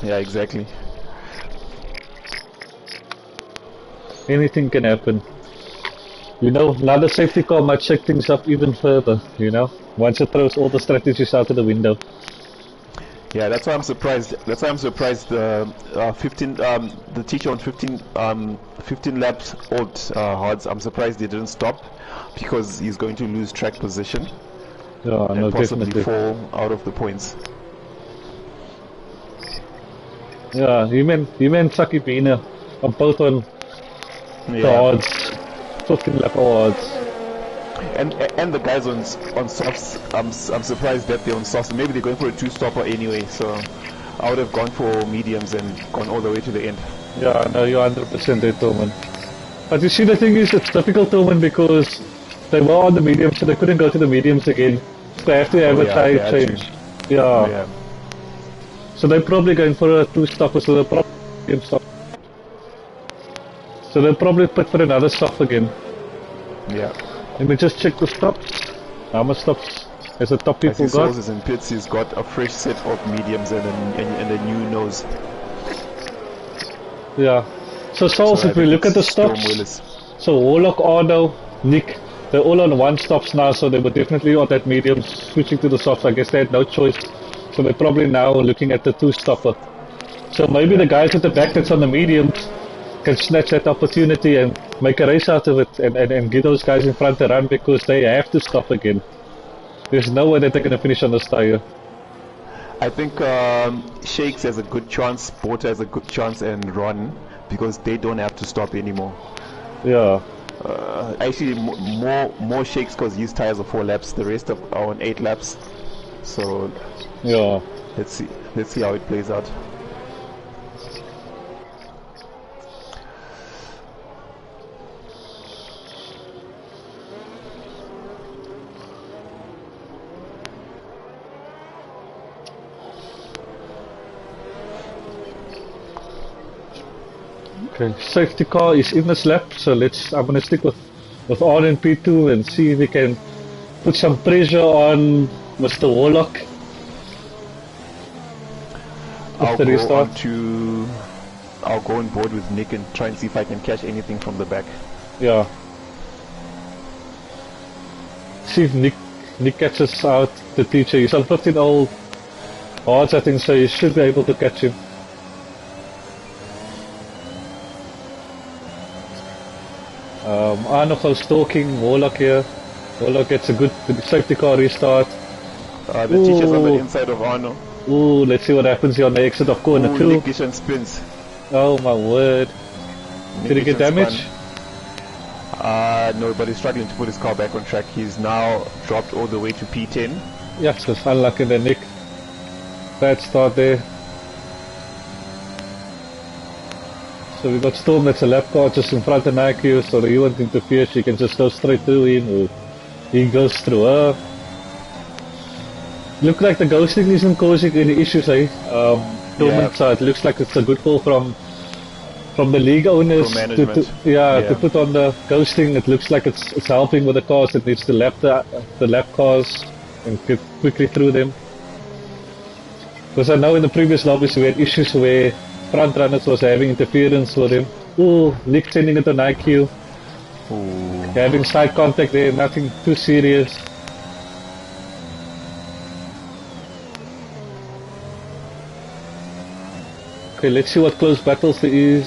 Yeah, exactly. Anything can happen. You know, another safety car might shake things up even further, you know, once it throws all the strategies out of the window. Yeah, that's why I'm surprised. That's why I'm surprised. The teacher on 15 laps old hards. I'm surprised they didn't stop, because he's going to lose track position. Yeah, and no, possibly definitely fall out of the points. Yeah, he meant Sakibina on both on the odds, 15 lap odds. And the guys on softs, I'm surprised that they're on softs. Maybe they're going for a two-stopper anyway, so I would have gone for mediums and gone all the way to the end. Yeah, no, you're 100% there, Toman. But you see, the thing is, it's difficult, Toman, because they were on the mediums, so they couldn't go to the mediums again. They have to have a tire change. Yeah. So they're probably going for a two-stopper, so they'll probably stop. So they'll probably put for another stop again. Yeah. Let me just check the stops. How much stops has the top people got? Souls is in pits. He's got a fresh set of mediums and a new nose. Yeah. So Souls, if we look at the stops, so Warlock, Arno, Nick, they're all on one stops now, so they were definitely on that medium. Switching to the softs, I guess they had no choice. So they're probably now looking at the two-stopper. So maybe the guys at the back that's on the mediums can snatch that opportunity and make a race out of it and get those guys in front to run, because they have to stop again. There's no way that they're going to finish on this tire. I think Shakes has a good chance, Porter has a good chance, and Ron, because they don't have to stop anymore. Yeah. Actually, more Shakes because his tires are 4 laps. The rest are on 8 laps. So yeah, let's see how it plays out. Okay, safety car is in this lap, so I'm gonna stick with R and P2 and see if we can put some pressure on Mr. Warlock. I'll go on board with Nick and try and see if I can catch anything from the back. Yeah. See if Nick catches out the teacher. He's on 15 old odds, I think, so you should be able to catch him. Arno goes stalking Warlock here. Warlock gets a good safety car restart. The teacher's on the inside of Arno. Ooh, let's see what happens here on the exit of corner 2. Nick Gishan spins. Oh my word. Did he get damage? No, but he's struggling to put his car back on track. He's now dropped all the way to P10. Yeah, so it's unlucky there, Nick. Bad start there. So we got Storm, that's a lap car just in front of Nike, so he won't interfere, she can just go straight through him, or he goes through her. Look like the ghosting isn't causing any issues, eh? tournament, so it looks like it's a good call from the league owners From management. to put on the ghosting. It looks like it's helping with the cars. It needs to lap the lap cars and get quickly through them. Because I know in the previous lobbies we had issues where front runners was having interference with him. Ooh, Nick sending it on IQ. Ooh. Having side contact there, nothing too serious. Okay, let's see what close battles there is.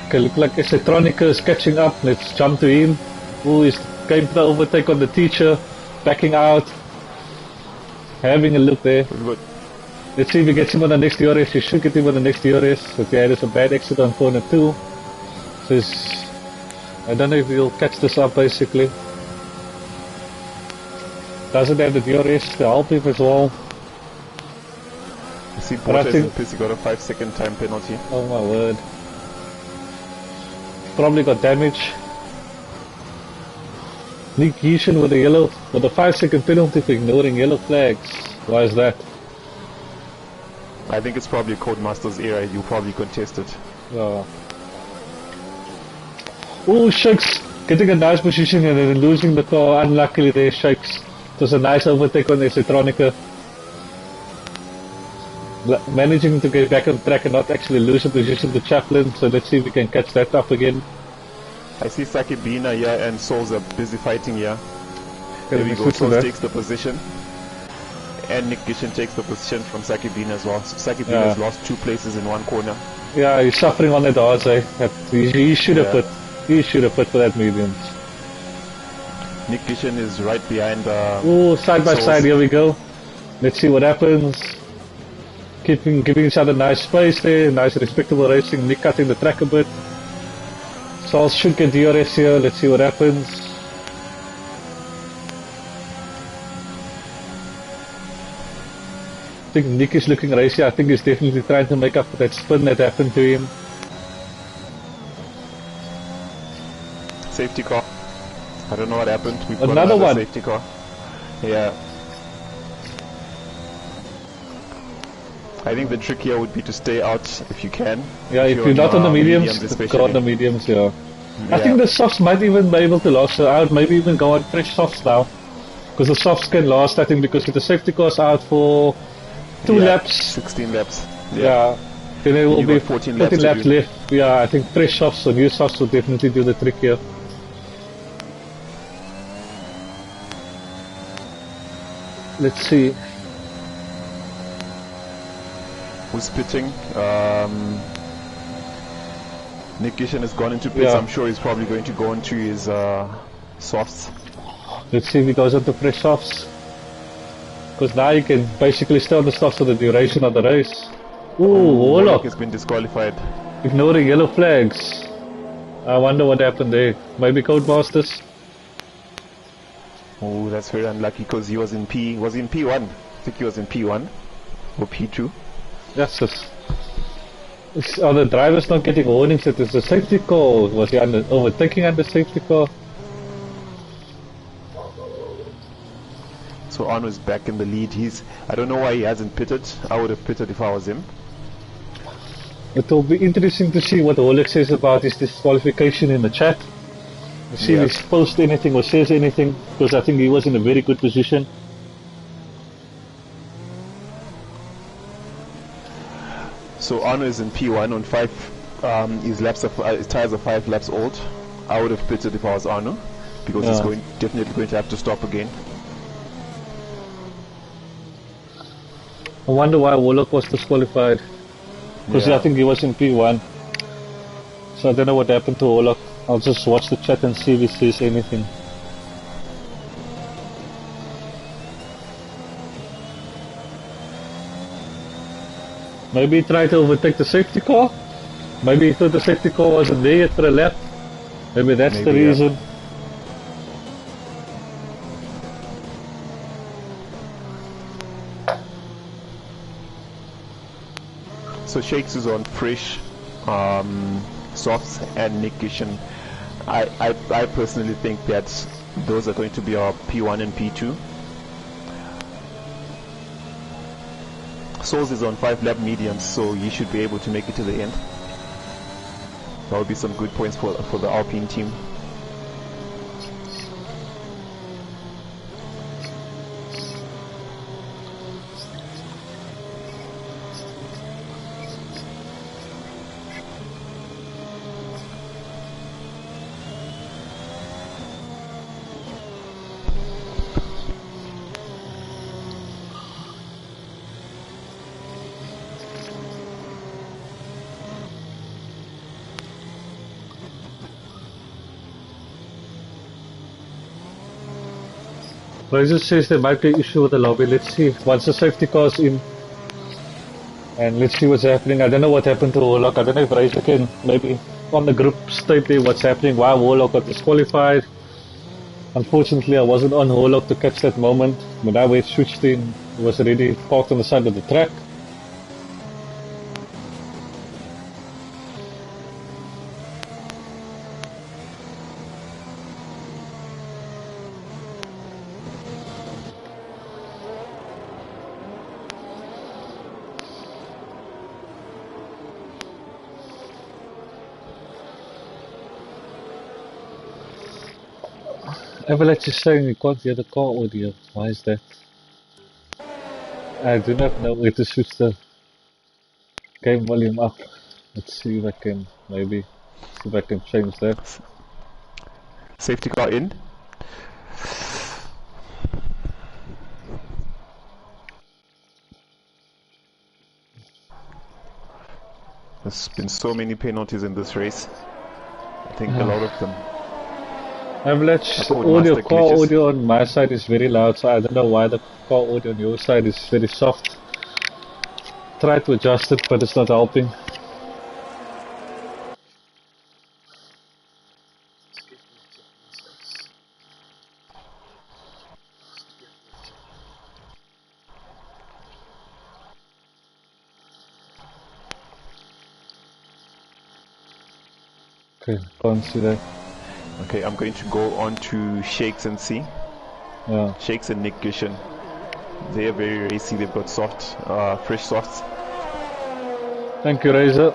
Okay, look like Esetronica is catching up. Let's jump to him. Ooh, he's going for the overtake on the teacher. Backing out. Having a look there. Good. Let's see if he gets him on the next DRS. He should get him on the next DRS. But yeah, there's a bad exit on corner 2. So I don't know if he'll catch this up basically. Doesn't have the DRS to help him as well. You see, Porter is in piss. He got a 5-second time penalty. Oh my word. Probably got damage. Nick Geeshan with a 5-second penalty for ignoring yellow flags. Why is that? I think it's probably a Codemasters error. You probably contest it. Oh, Shakes getting a nice position and then losing the car. Unluckily there, Shakes. It was a nice overtake on the Esetronica. Managing to get back on track and not actually lose a position to Chaplin. So let's see if we can catch that up again. I see Sakibina here and Souls are busy fighting here. Okay, there we go. Souls takes the position. And Nick Gishin takes the position from Sakibina as well. So Sakibina has lost 2 places in one corner. Yeah, he's suffering on that hard side. He should have put. He should have put for that mediums. Nick Gishin is right behind. Oh, side by side. Here we go. Let's see what happens. Giving each other nice space there. Nice respectable racing. Nick cutting the track a bit. Souls should get DRS here. Let's see what happens. I think Nick is looking racy. I think he's definitely trying to make up for that spin that happened to him. Safety car. I don't know what happened. We've got Another one. Safety car. Yeah. I think the trick here would be to stay out if you can. Yeah, if you're not on the mediums, go on the mediums, yeah. I think the softs might even be able to last out, maybe even go on fresh softs now. Because the softs can last, I think, because with the safety cars out for 2 laps. 16 laps. Yeah. Then it will be 14 laps left. Yeah, I think fresh softs or new softs will definitely do the trick here. Let's see. Who's pitting? Nick Gishin has gone into pits. I'm sure he's probably going to go into his softs. Let's see if he goes into fresh softs. Because now you can basically stay on the softs for the duration of the race. Ooh, Warlock has been disqualified. Ignoring yellow flags. I wonder what happened there. Maybe Codemasters? Oh, that's very unlucky because he was in P. Was he in P1? I think he was in P1 or P2. Yes, yes. Are the drivers not getting warnings that it's a safety car? Was he overtaking under safety car? So Arno is back in the lead. I don't know why he hasn't pitted. I would have pitted if I was him. It will be interesting to see what Oleg says about his disqualification in the chat. See if he posts anything or says anything, because I think he was in a very good position. So Arno is in P1 on 5. His tires are 5 laps old. I would have pitted if I was Arno, because he's definitely going to have to stop again. I wonder why Warlock was disqualified. Because I think he was in P1. So I don't know what happened to Warlock. I'll just watch the chat and see if he says anything. Maybe he tried to overtake the safety car. Maybe he thought the safety car wasn't there yet for a lap. Maybe that's the reason. So Shakes is on fresh softs and Nick Gishin. I personally think that those are going to be our P1 and P2. Souls is on 5-lap mediums, so he should be able to make it to the end. That would be some good points for the Alpine team. Razor says there might be an issue with the lobby. Let's see. Once the safety car's in, and let's see what's happening. I don't know what happened to Warlock. I don't know if Razor can maybe on the group state there what's happening, why Warlock got disqualified. Unfortunately, I wasn't on Warlock to catch that moment. When I switched in, it was already parked on the side of the track. Avalanche is saying you can't hear the car audio. Why is that? I do not know where to switch the game volume up. Let's see if I can maybe see if I can change that. Safety car in. There's been so many penalties in this race. I think a lot of them. Avalanche audio, car audio on my side is very loud, so I don't know why the car audio on your side is very soft. Try to adjust it, but it's not helping. Okay, can't see that. Okay, I'm going to go on to Shakes and see. Yeah. Shakes and Nick Gishin. They're very racy, they've got soft, fresh softs. Thank you, Razor.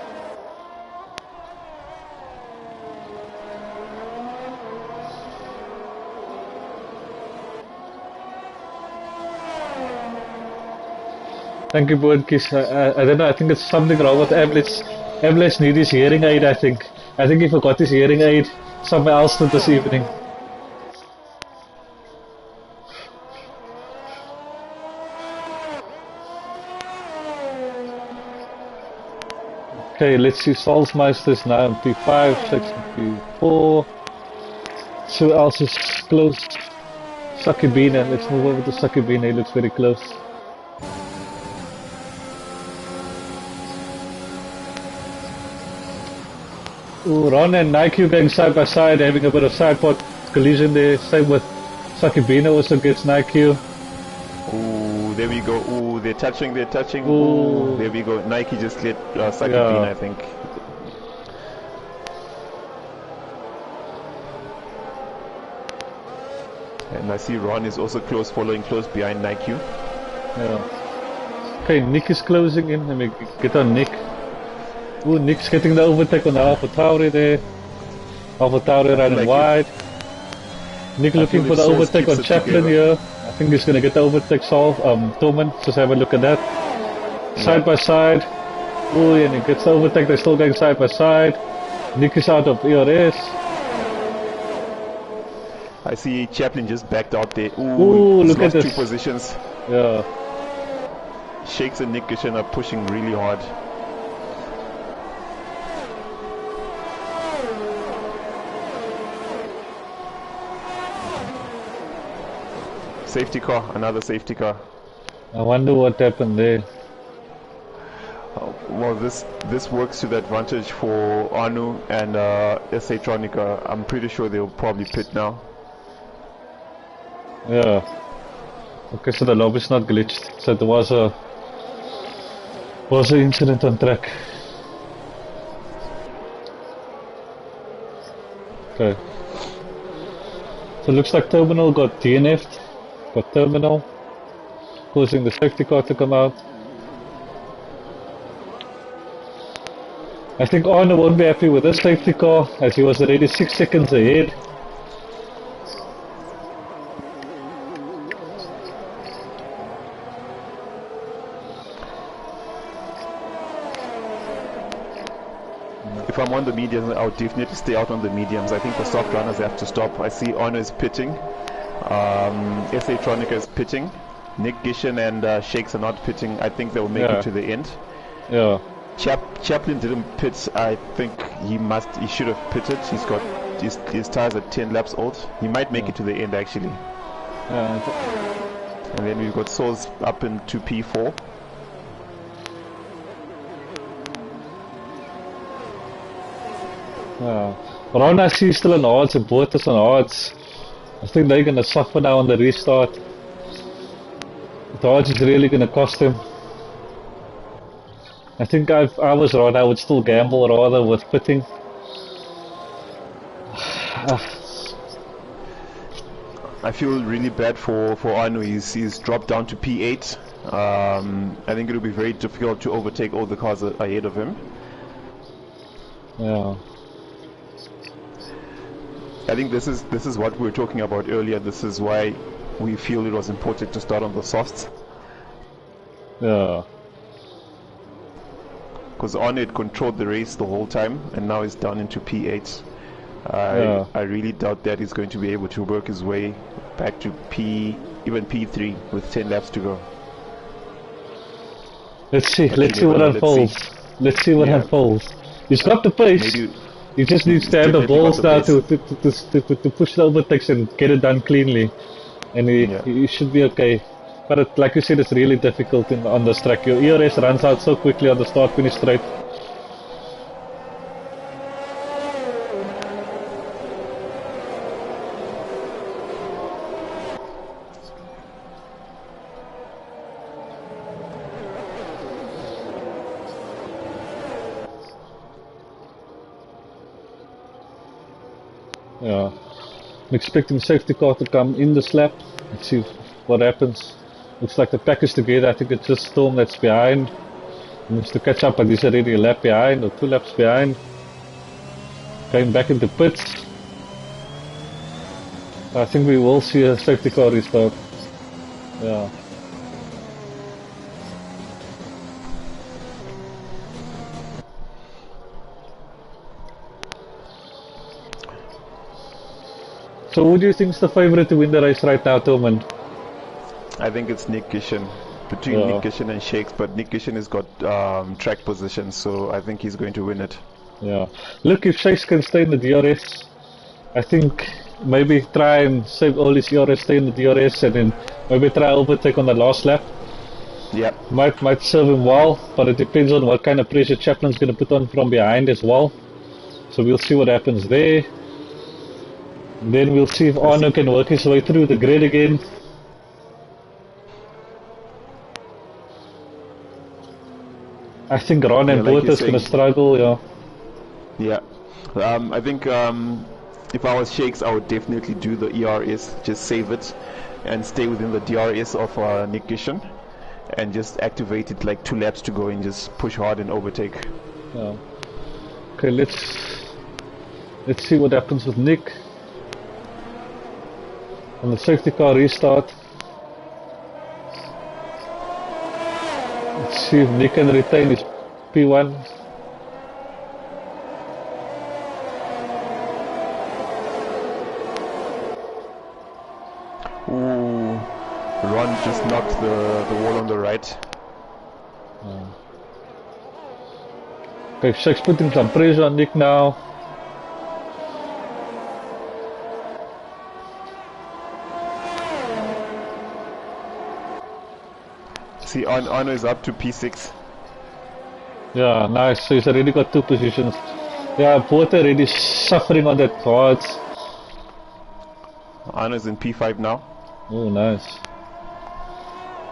Thank you, Birdkiss. I don't know, I think it's something wrong with Avalanche. Avalanche needs his hearing aid, I think. I think he forgot his hearing aid somewhere else this evening. Okay, let's see. Salzmeister's now in P5, section P4. So else is close. Sakibina, let's move over to Sakibina, he looks very close. Ooh, Ron and Nike going side by side, having a bit of side pod collision there. Same with Sakibina also gets Nike. Ooh, there we go. Ooh, they're touching. Ooh, there we go. Nike just let Sakibina, I think. And I see Ron is also following close behind Nike. Yeah. Okay, Nick is closing in. Let me get on Nick. Ooh, Nick's getting the overtake on the Alpha Tauri there. Alpha Tauri running wide. Nick looking for the overtake on Chaplin here. I think he's gonna get the overtake Toman. Just have a look at that. Side by side. Ooh, and he gets the overtake. They're still going side by side. Nick is out of ERS. I see Chaplin just backed out there. Ooh, look at this. 2 positions. Yeah. Shakes and Nick Gishin are pushing really hard. Safety car, another safety car. I wonder what happened there. Well, this works to the advantage for Anu and SA Tronica. I'm pretty sure they'll probably pit now. Yeah. Okay, so the lobby's not glitched. So there was an incident on track. Okay. So it looks like Terminal got DNF'd. Got Terminal, causing the safety car to come out. I think Arno won't be happy with this safety car as he was already 6 seconds ahead. If I'm on the mediums, I would definitely stay out on the mediums. I think the soft runners have to stop. I see Arno is pitting. SA Tronica is pitting. Nick Gishin and Shakes are not pitting. I think they will make it to the end. Yeah. Chaplin didn't pit. I think he should have pitted. He's got his tires are 10 laps old. He might make it to the end actually. And then we've got Souls up into P4. Ron, I see still on odds and both is on odds. I think they're gonna suffer now on the restart. The odds is really gonna cost him. I think if I was Ron, I would still gamble rather with pitting. I feel really bad for Arno. He's dropped down to P8. I think it'll be very difficult to overtake all the cars ahead of him. Yeah. I think this is what we were talking about earlier. This is why we feel it was important to start on the softs. Yeah. Because Arno had controlled the race the whole time, and now he's down into P8. I really doubt that he's going to be able to work his way back to even P3 with 10 laps to go. Let's see what unfolds. Let's see what unfolds. He's got the pace. He just needs to have the balls now to push the overtakes and get it done cleanly, and he should be okay. But like you said, it's really difficult on this track. Your ERS runs out so quickly on the start-finish straight. Yeah, I'm expecting the safety car to come in this lap. Let's see what happens. Looks like the pack is together. I think it's just Storm that's behind. He needs to catch up, but he's already a lap behind or 2 laps behind. Going back into pits. I think we will see a safety car restart. Yeah. So who do you think is the favourite to win the race right now, Tillman? I think it's Nick Gishin. Between Nick Gishin and Shakes, but Nick Gishin has got track position, so I think he's going to win it. Yeah. Look, if Shakes can stay in the DRS, I think maybe try and save all his DRS, stay in the DRS, and then maybe try overtake on the last lap. Yeah. Might serve him well, but it depends on what kind of pressure Chaplin's going to put on from behind as well. So we'll see what happens there. Then we'll see if Arno can work his way through the grid again. I think Ron and like Bota's going to struggle, Yeah. I think if I was Shakes, I would definitely do the ERS, just save it, and stay within the DRS of Nick Gishin, and just activate it like 2 laps to go and just push hard and overtake. Yeah. Okay, let's see what happens with Nick. On the safety car restart. Let's see if Nick can retain his P1. Ooh, Ron just knocked the wall on the right. Okay, Shakes putting some pressure on Nick now. See, Arno is up to P6. Yeah, nice. So he's already got 2 positions. Yeah, both already suffering on that cards. Arno is in P5 now. Oh, nice.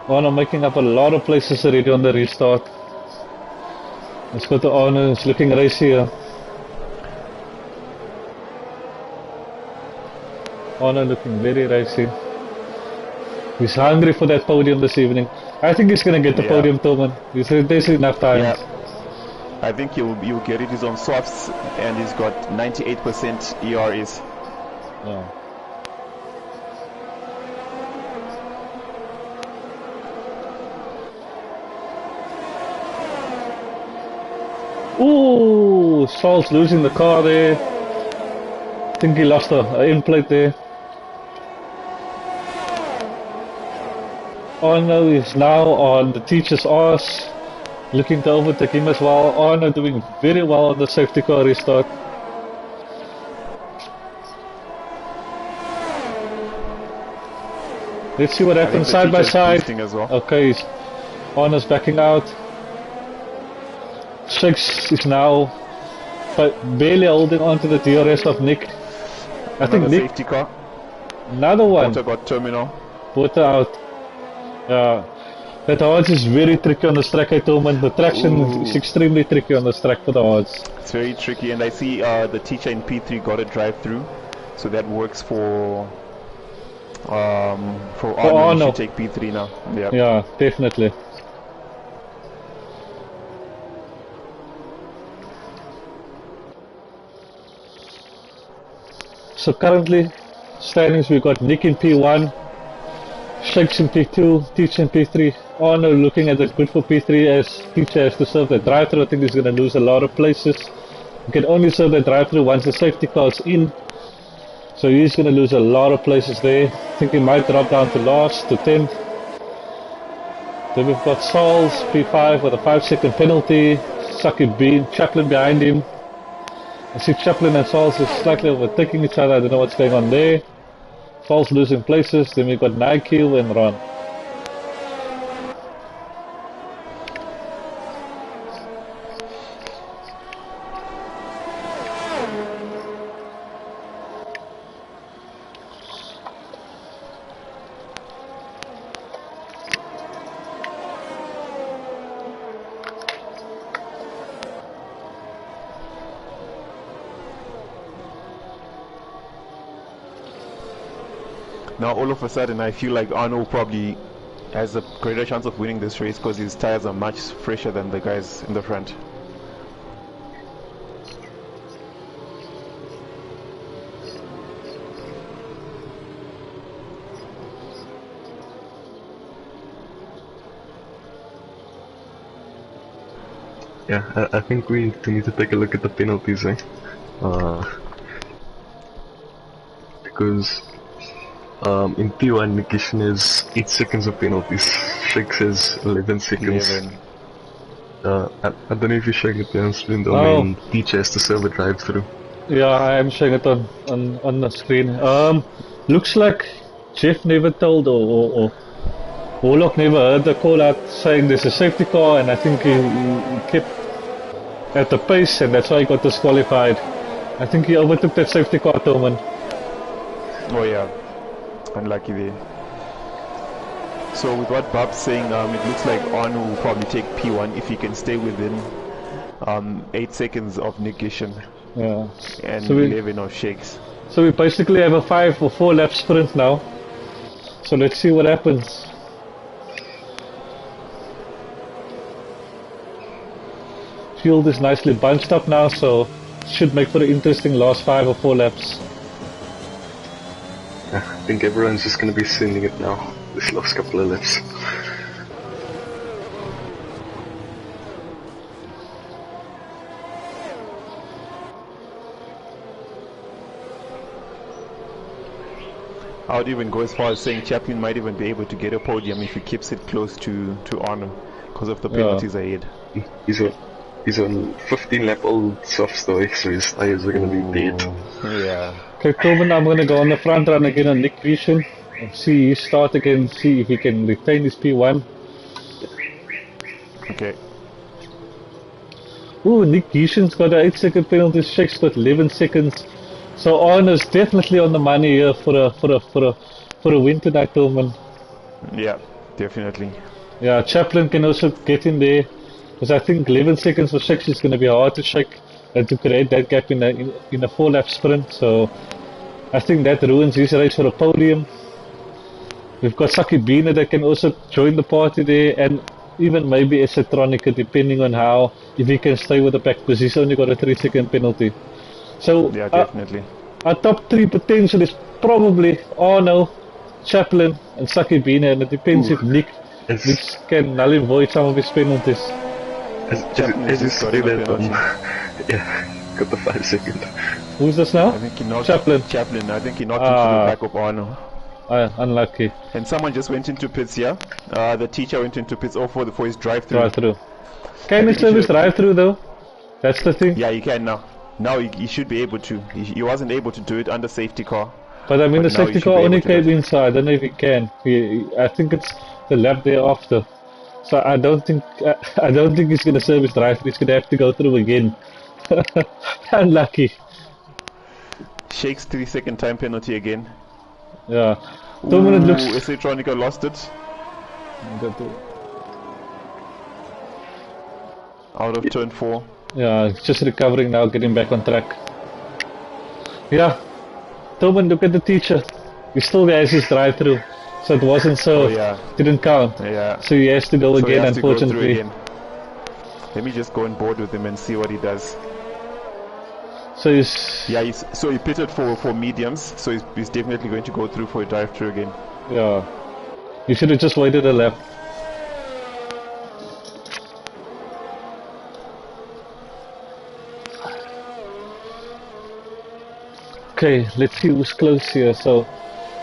Arno making up a lot of places already on the restart. Let's go to Arno. It's looking racy here. Arno looking very racy. He's hungry for that podium this evening. I think he's going to get the podium, Tillman. There's enough time. I think he'll get it. He's on softs and he's got 98% ERS. Yeah. Ooh, Saul's losing the car there. I think he lost a end plate there. Arno is now on the teacher's arse, looking to overtake him as well. Arno doing very well on the safety car restart. Let's see what happens side by side. As well. Okay, Arno's backing out. Shakes is now barely holding on to the DRS of Nick. I think Nick. Safety car. Another one. Porter got terminal. Porter out. Yeah. That hards is very tricky on this track, I told him. The traction is extremely tricky on this track for the hards. It's very tricky, and I see the teacher in P3 got a drive through, so that works for Arno. You should take P3 now. Yeah. Yeah, definitely. So currently, standings, we got Nick in P1, Shakes in P2, Teacher in P3. Arno looking at it good for P3 as Teacher has to serve the drive-thru. I think he's going to lose a lot of places. He can only serve the drive-thru once the safety car's in. So he's going to lose a lot of places there. I think he might drop down to last, to 10th. Then we've got Sauls, P5 with a 5-second penalty. Sucky Bean, Chaplin behind him. I see Chaplin and Sauls is slightly overtaking each other. I don't know what's going on there. Sauls losing places. Then we've got Nike and Ron. Now all of a sudden I feel like Arno probably has a greater chance of winning this race because his tires are much fresher than the guys in the front. Yeah, I think we need to take a look at the penalties, because in P1, Nikishin has 8 seconds of penalties. Shakes has 11 seconds. 11. I don't know if you're showing it there on screen though, when Teacher has to serve a drive-through. Yeah, I am showing it on the screen. Looks like Jeff never told or Warlock never heard the call out saying there's a safety car, and I think he kept at the pace, and that's why he got disqualified. I think he overtook that safety car, Tillman. Oh yeah. Unlucky there. So with what Bob's saying, it looks like Arno will probably take P1 if he can stay within 8 seconds of negation. Yeah. And so 11 of Shakes. So we basically have a 5 or 4 lap sprint now. So let's see what happens. Field is nicely bunched up now, so should make for an interesting last 5 or 4 laps. I think everyone's just going to be sending it now, this last couple of laps. I would even go as far as saying Chaplin might even be able to get a podium if he keeps it close to Arno because of the penalties ahead. He's on 15 lap old softs though, so his tires are going to be dead. Yeah. Okay, Tobin, I'm going to go on the front run again on Nick Vision and see his start again, see if he can retain his P1. Okay. Ooh, Nick Vision's got an 8-second penalty, Shake's got 11 seconds. So Arno's definitely on the money here for a win tonight, Tobin. Yeah, definitely. Yeah, Chaplin can also get in there, because I think 11 seconds for Shakes is going to be hard to shake and to create that gap in a 4-lap sprint. So I think that ruins his race for a podium. We've got Saki Bina that can also join the party there, and even maybe Estetronica, depending on how, if he can stay with the back position, only got a 3-second penalty. So, Yeah, definitely. our top 3 potential is probably Arno, Chaplin, and Saki Bina, and it depends if Nick can null and void some of his penalties. As you say that, yeah, got the 5-second. Who's this now? I think he knocked Chaplin. I think he knocked into the back of Arno. Unlucky. And someone just went into pits here. The teacher went into pits all for his drive-through. Drive-through. Can he service drive-through though? That's the thing. Yeah, he can now. Now he should be able to. He wasn't able to do it under safety car. But I mean, the safety car only came inside. I don't know if he can. I think it's the lap thereafter. So I don't think he's gonna service drive-through. He's gonna have to go through again. Unlucky. Shakes 3-second time penalty again. Yeah. 2 minutes looks. Estetronica lost it. Out of turn 4. Yeah, just recovering now, getting back on track. Yeah. Tobin, look at the teacher. He still has his drive-through. So it wasn't served. Didn't count. Yeah. So he has to go again, unfortunately. Let me just go on board with him and see what he does. So he's... so he pitted for mediums, so he's definitely going to go through for a drive-through again. Yeah. He should have just waited a lap. Okay, let's see who's close here. So,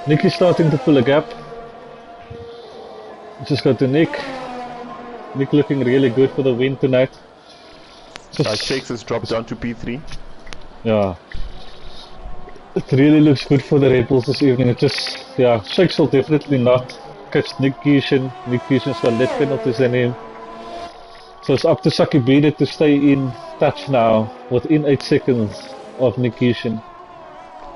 Nick is starting to pull a gap. Just go to Nick. Nick looking really good for the win tonight. Shakes has dropped down to P3. Yeah. It really looks good for the Red Bulls this evening. It just, yeah, Shakes will definitely not catch Nick Gieshen. Nick Gieshen's got less penalties than him. So it's up to Saki Bina to stay in touch now, within 8 seconds of Nick Gieshen.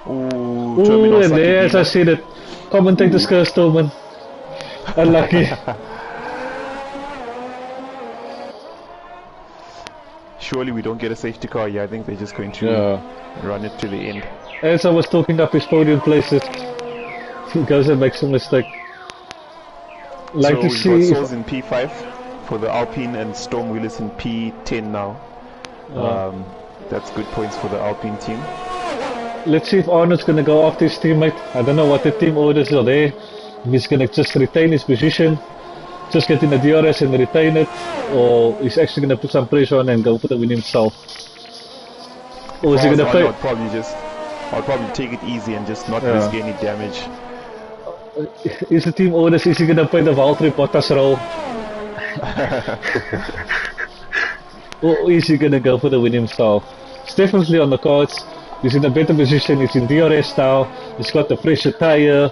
Ooh, and there, as I said it, commentator's curse, Tolman. Unlucky. Surely we don't get a safety car here. I think they're just going to run it to the end. As I was talking up his podium places, he goes and makes a mistake. Like so to we've see. got Souls in P5 for the Alpine and Storm Willis in P10 now. That's good points for the Alpine team. Let's see if Arnold's going to go after his teammate. I don't know what the team orders are there. If he's going to just retain his position, just get in the DRS and retain it, or he's actually going to put some pressure on and go for the win himself. Or is he going to play? I'll probably take it easy and just not risk any damage. Is the team orders, is he going to play the Valtteri Bottas role? Or is he going to go for the win himself? It's definitely on the cards. He's in a better position, he's in DRS now, he's got the fresher tyre,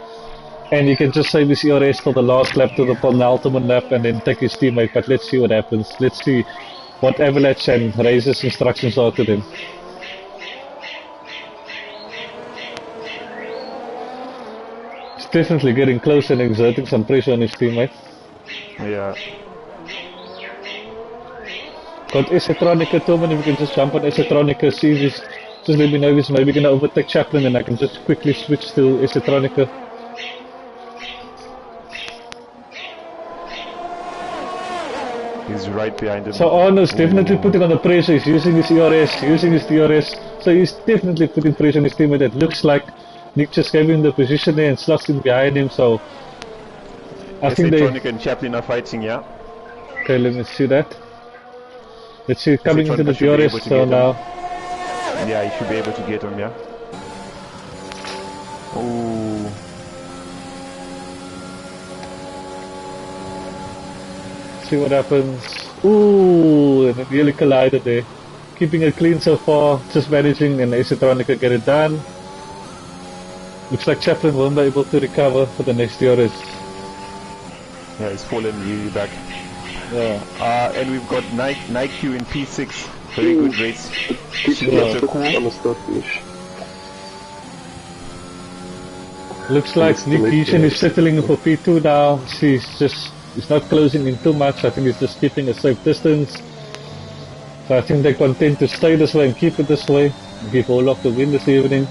and he can just save his DRS till the last lap, to the penultimate lap, and then take his teammate. But let's see what happens. Let's see what Avalanche and Racer's instructions are to them. He's definitely getting close and exerting some pressure on his teammate. Yeah. Got Estetronica, Toman, if we can just jump on Estetronica, see if he's, just let me know if he's maybe going to overtake Chaplin, and I can just quickly switch to Estetronica. He's right behind him. So Arno's definitely putting on the pressure, he's using his ERS, using his DRS, so he's definitely putting pressure on his teammate. It looks like Nick just gave him the position there and slots in behind him, so I think they... Estetronica and Chaplin are fighting, yeah. Okay, let me see that. Let's see, coming into the DRS so now. Yeah, he should be able to get him, yeah. Ooh. See what happens. Ooh, and it really collided there. Keeping it clean so far, just managing, and Estetronica get it done. Looks like Chaplin won't be able to recover for the next DRS. Yeah, he's fallen really back. Yeah. And we've got Nike in P6. Very good race. Looks like Nick Gieshen is settling for P2 now. He's not closing in too much. I think he's just keeping a safe distance. So I think they're content to stay this way and keep it this way. Give Olaf the win this evening.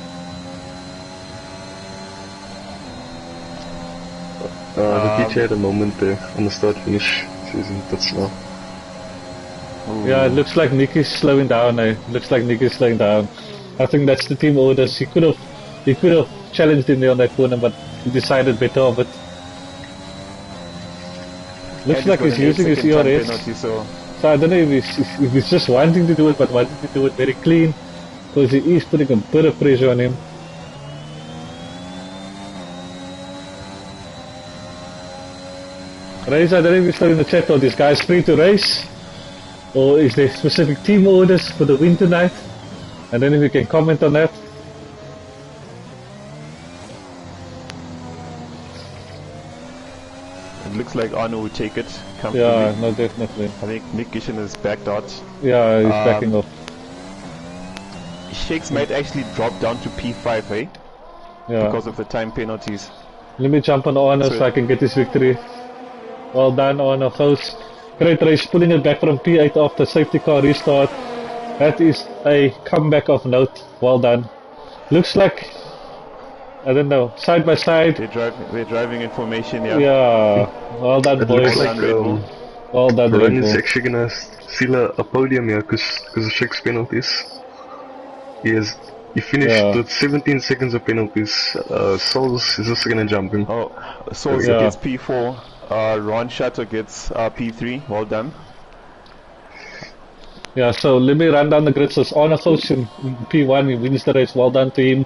The teacher had a moment there on the start finish. Isn't that slow? Yeah, it looks like Nick is slowing down. Looks like Nick is slowing down. I think that's the team orders. He could have challenged him there on that corner, but he decided better of it. Looks like he's using his ERS. Penalty, so I don't know if he's just wanting to do it, but wanting to do it very clean, because he is putting a bit of pressure on him. Race, I don't know if you're still in the chat, or this guy's free to race, or is there specific team orders for the win tonight? I don't know if you can comment on that. it looks like Arno will take it comfortably. Yeah, no, definitely. I think Nick Gishin is backed out. Yeah, he's backing off. Shakes might actually drop down to P5, eh? Yeah. Because of the time penalties. Let me jump on Arno so I can get this victory. Well done, Arno. Host. Great race, pulling it back from P8 after safety car restart. That is a comeback of note. Well done. Looks like, I don't know, side by side. They're driving in formation, yeah. Yeah. Well done, It boys. looks like Well done, Ron Red is Bull. actually gonna seal a podium here because of Shakes penalties. He finished with 17 seconds of penalties. Souls is also gonna jump in. Oh, Souls gets P4. Ron Shatter gets P3. Well done. Yeah, so let me run down the grid. So Arno goes in P1, he wins the race. Well done to him.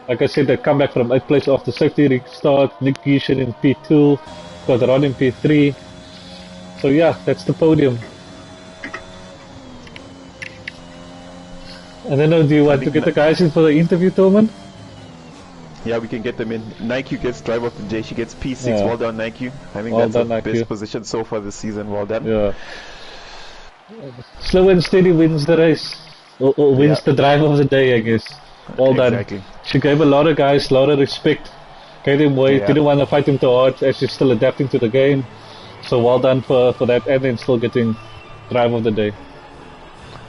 Like I said, they come back from 8th place after safety restart. Nick Gishin in P2, got Ron in P3. So yeah, that's the podium. I don't know, do you want to get the guys in for the interview, Toman? Yeah, we can get them in. Nike gets driver of the day. She gets P6. Yeah. Well done, Nike. I think Well that's done, the Nike. best position so far this season. Well done. Yeah. Slow and steady wins the race. Or wins the driver of the day, I guess. Well Exactly. done. She gave a lot of guys a lot of respect. Gave him way, didn't want to fight him too hard as she's still adapting to the game. So well done for that, and then still getting driver of the day.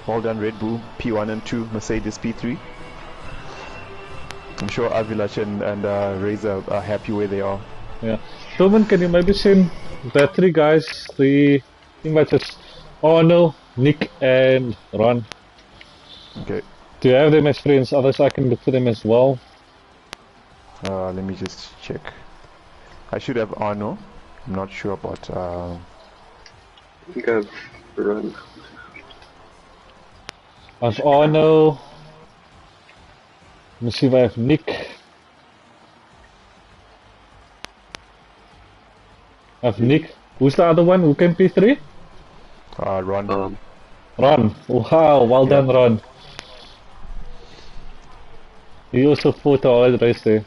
Well done, Red Bull. P1 and 2. Mercedes P3. I'm sure Avilash and Razor are happy where they are. Yeah. Toman, can you maybe send that 3 guys the invites? Arno, Nick, and Ron. Okay. Do you have them as friends? Others I can look for them as well. Let me just check. I should have Arno. I'm not sure about. I think I've run. I have Arno. Let me see if I have Nick. I have Nick. Who's the other one? Who can P3? Ron. Ron. Wow, well done, Ron. He also fought a hard race there.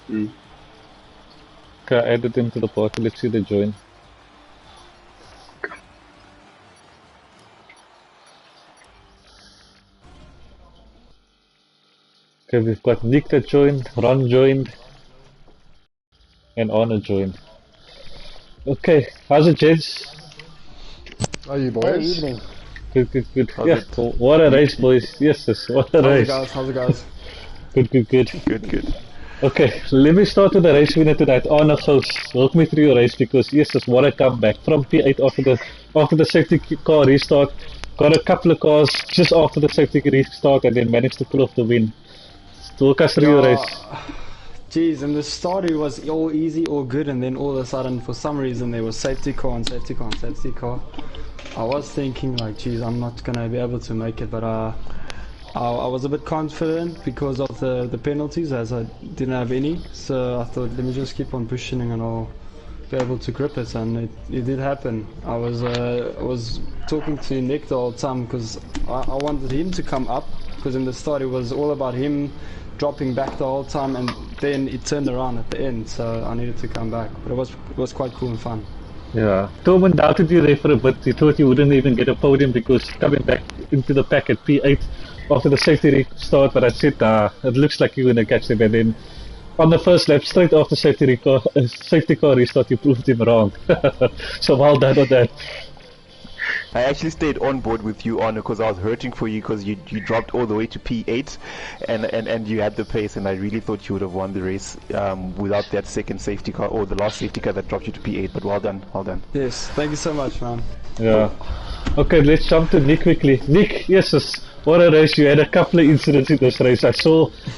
Okay, I added him to the party. Let's see the join. Okay, we've got Nick that joined, Ron joined, and Arno joined. Okay, how's it, gents? How are you, boys? Evening. Good. Yeah, what a race, boys. Yes, what a race. How's it, guys? Good. Good. Okay, let me start with the race winner tonight. Arno Gous, walk me through your race because yes, what a comeback from P8 after the safety car restart. Got a couple of cars just after the safety restart and then managed to pull off the win. Walk us through your race. Jeez, and the start it was all easy, all good, and then all of a sudden, for some reason, there was safety car and safety car and safety car. I was thinking like, geez, I'm not gonna be able to make it, but I was a bit confident because of the penalties, as I didn't have any. So I thought, let me just keep on pushing and I'll be able to grip it, and it did happen. I was talking to Nick the whole time because I wanted him to come up, because in the start it was all about him dropping back the whole time, and then it turned around at the end, so I needed to come back. But it was quite cool and fun. Yeah, Toman doubted you there for a bit. He thought you wouldn't even get a podium because coming back into the pack at P8 after the safety restart, but I said, it looks like you're going to catch them, and then on the first lap, straight after safety car restart, you proved him wrong. So well done on that. I actually stayed on board with you on because I was hurting for you because you dropped all the way to P8 and you had the pace, and I really thought you would have won the race without that second safety car or the last safety car that dropped you to P8. But well done, well done. Yes, thank you so much, man. Yeah. Okay, let's jump to Nick quickly. Nick, yes, what a race. You had a couple of incidents in this race. I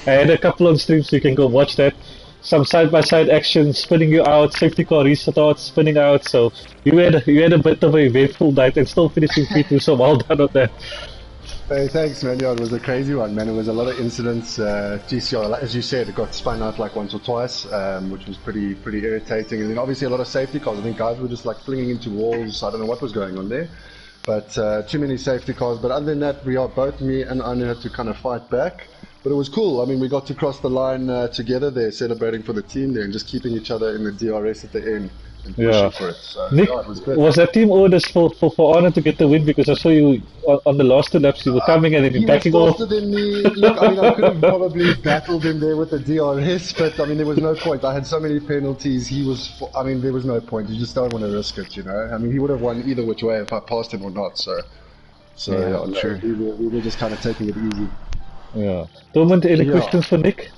had a couple on stream, so you can go watch that. Some side-by-side action, spinning you out, safety car restart, spinning out. So you had a bit of a eventful night and still finishing P2. So well done on that. Hey, thanks, man. Yeah, it was a crazy one, man. It was a lot of incidents. GCR, as you said, it got spun out like once or twice, which was pretty irritating. And then obviously a lot of safety cars. I think guys were just like flinging into walls. I don't know what was going on there, but too many safety cars. But other than that, both me and Anu had to kind of fight back. But it was cool. I mean, we got to cross the line together there, celebrating for the team there, and just keeping each other in the DRS at the end and pushing for it. So, Nick, yeah, it was good. was that team orders for Arnold to get the win? Because I saw you on the last 2 laps, you were coming and then you backing off. He was faster than me. Look, I mean, I could have probably battled him there with the DRS, but I mean, there was no point. I had so many penalties. I mean, there was no point. You just don't want to risk it, you know. I mean, he would have won either which way if I passed him or not. So yeah, true. We were just kind of taking it easy. Yeah. Dormant, any questions for Nick?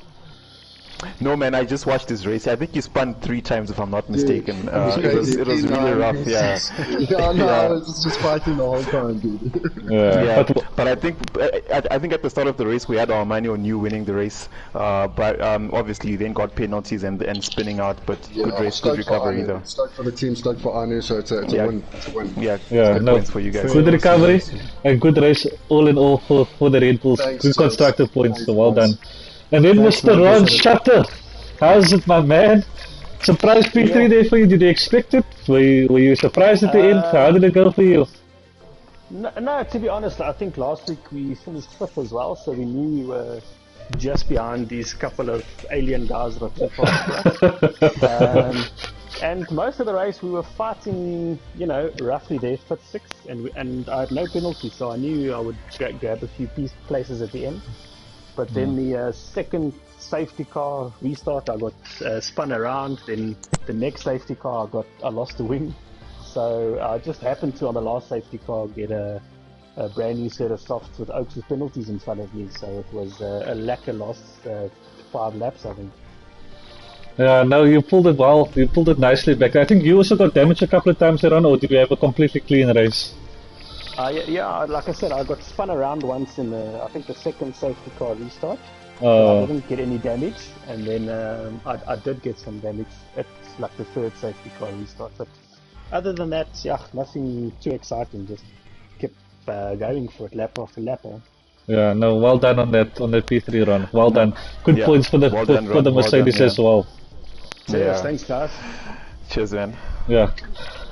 No, man, I just watched this race. I think you spun 3 times, if I'm not mistaken. It was really rough, yeah. I was just fighting the whole time, dude. Yeah, but I think at the start of the race we had Armani on you winning the race, but obviously you then got penalties and spinning out. But good race, good recovery though. Stoked for the team, stoked for Anu, so it's a win. It's a win. Yeah, good points for you guys. Good recovery and good race all in all for the Red Bulls. Thanks, good constructive points, so well thanks. done. And then Mr. Ron Shutter, how's it, my man? Surprise P3 there for you. Did you expect it? Were you surprised at the end? How did it go for you? No, to be honest, I think last week we finished 5th as well, so we knew we were just behind these couple of alien guys that are too fast for us. And most of the race we were fighting, roughly there, 5th, 6th, and I had no penalty, so I knew I would grab a few places at the end. But then the second safety car restart, I got spun around. Then the next safety car, I lost the wing. So I just happened to, on the last safety car, get a brand new set of softs with Oaks' penalties in front of me. So it was a lacquer loss, 5 laps, I think. Yeah, no, you pulled it well. You pulled it nicely back. I think you also got damaged a couple of times around, or did you have a completely clean race? Yeah, like I said, I got spun around once in I think the second safety car restart. I didn't get any damage, and then I did get some damage at like the 3rd safety car restart. But other than that, yeah, nothing too exciting. Just kept going for it lap after lap. Yeah, no, well done on that P3 run. Well done. Good points for the for the Mercedes as well. Cheers, thanks guys. Cheers, man. Yeah.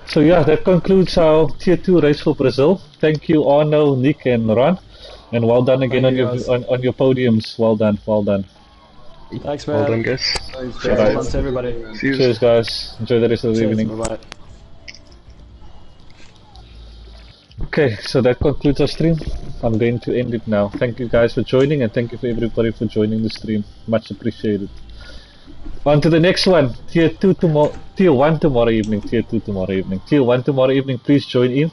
So yeah, that concludes our Tier 2 race for Brazil. Thank you, Arno, Nick, and Ron, and well done again on your podiums. Well done, well done. Thanks, man. Well done, guys. Thanks, Thanks to everybody. Cheers, guys. Enjoy the rest of the evening. Bye-bye. Okay, so that concludes our stream. I'm going to end it now. Thank you guys for joining, and thank you for everybody for joining the stream. Much appreciated. On to the next one. Tier 1 tomorrow evening. Tier 2 tomorrow evening. Tier 1 tomorrow evening. Please join in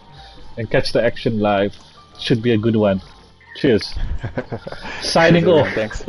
and catch the action live. Should be a good one. Cheers. Signing off. Thanks.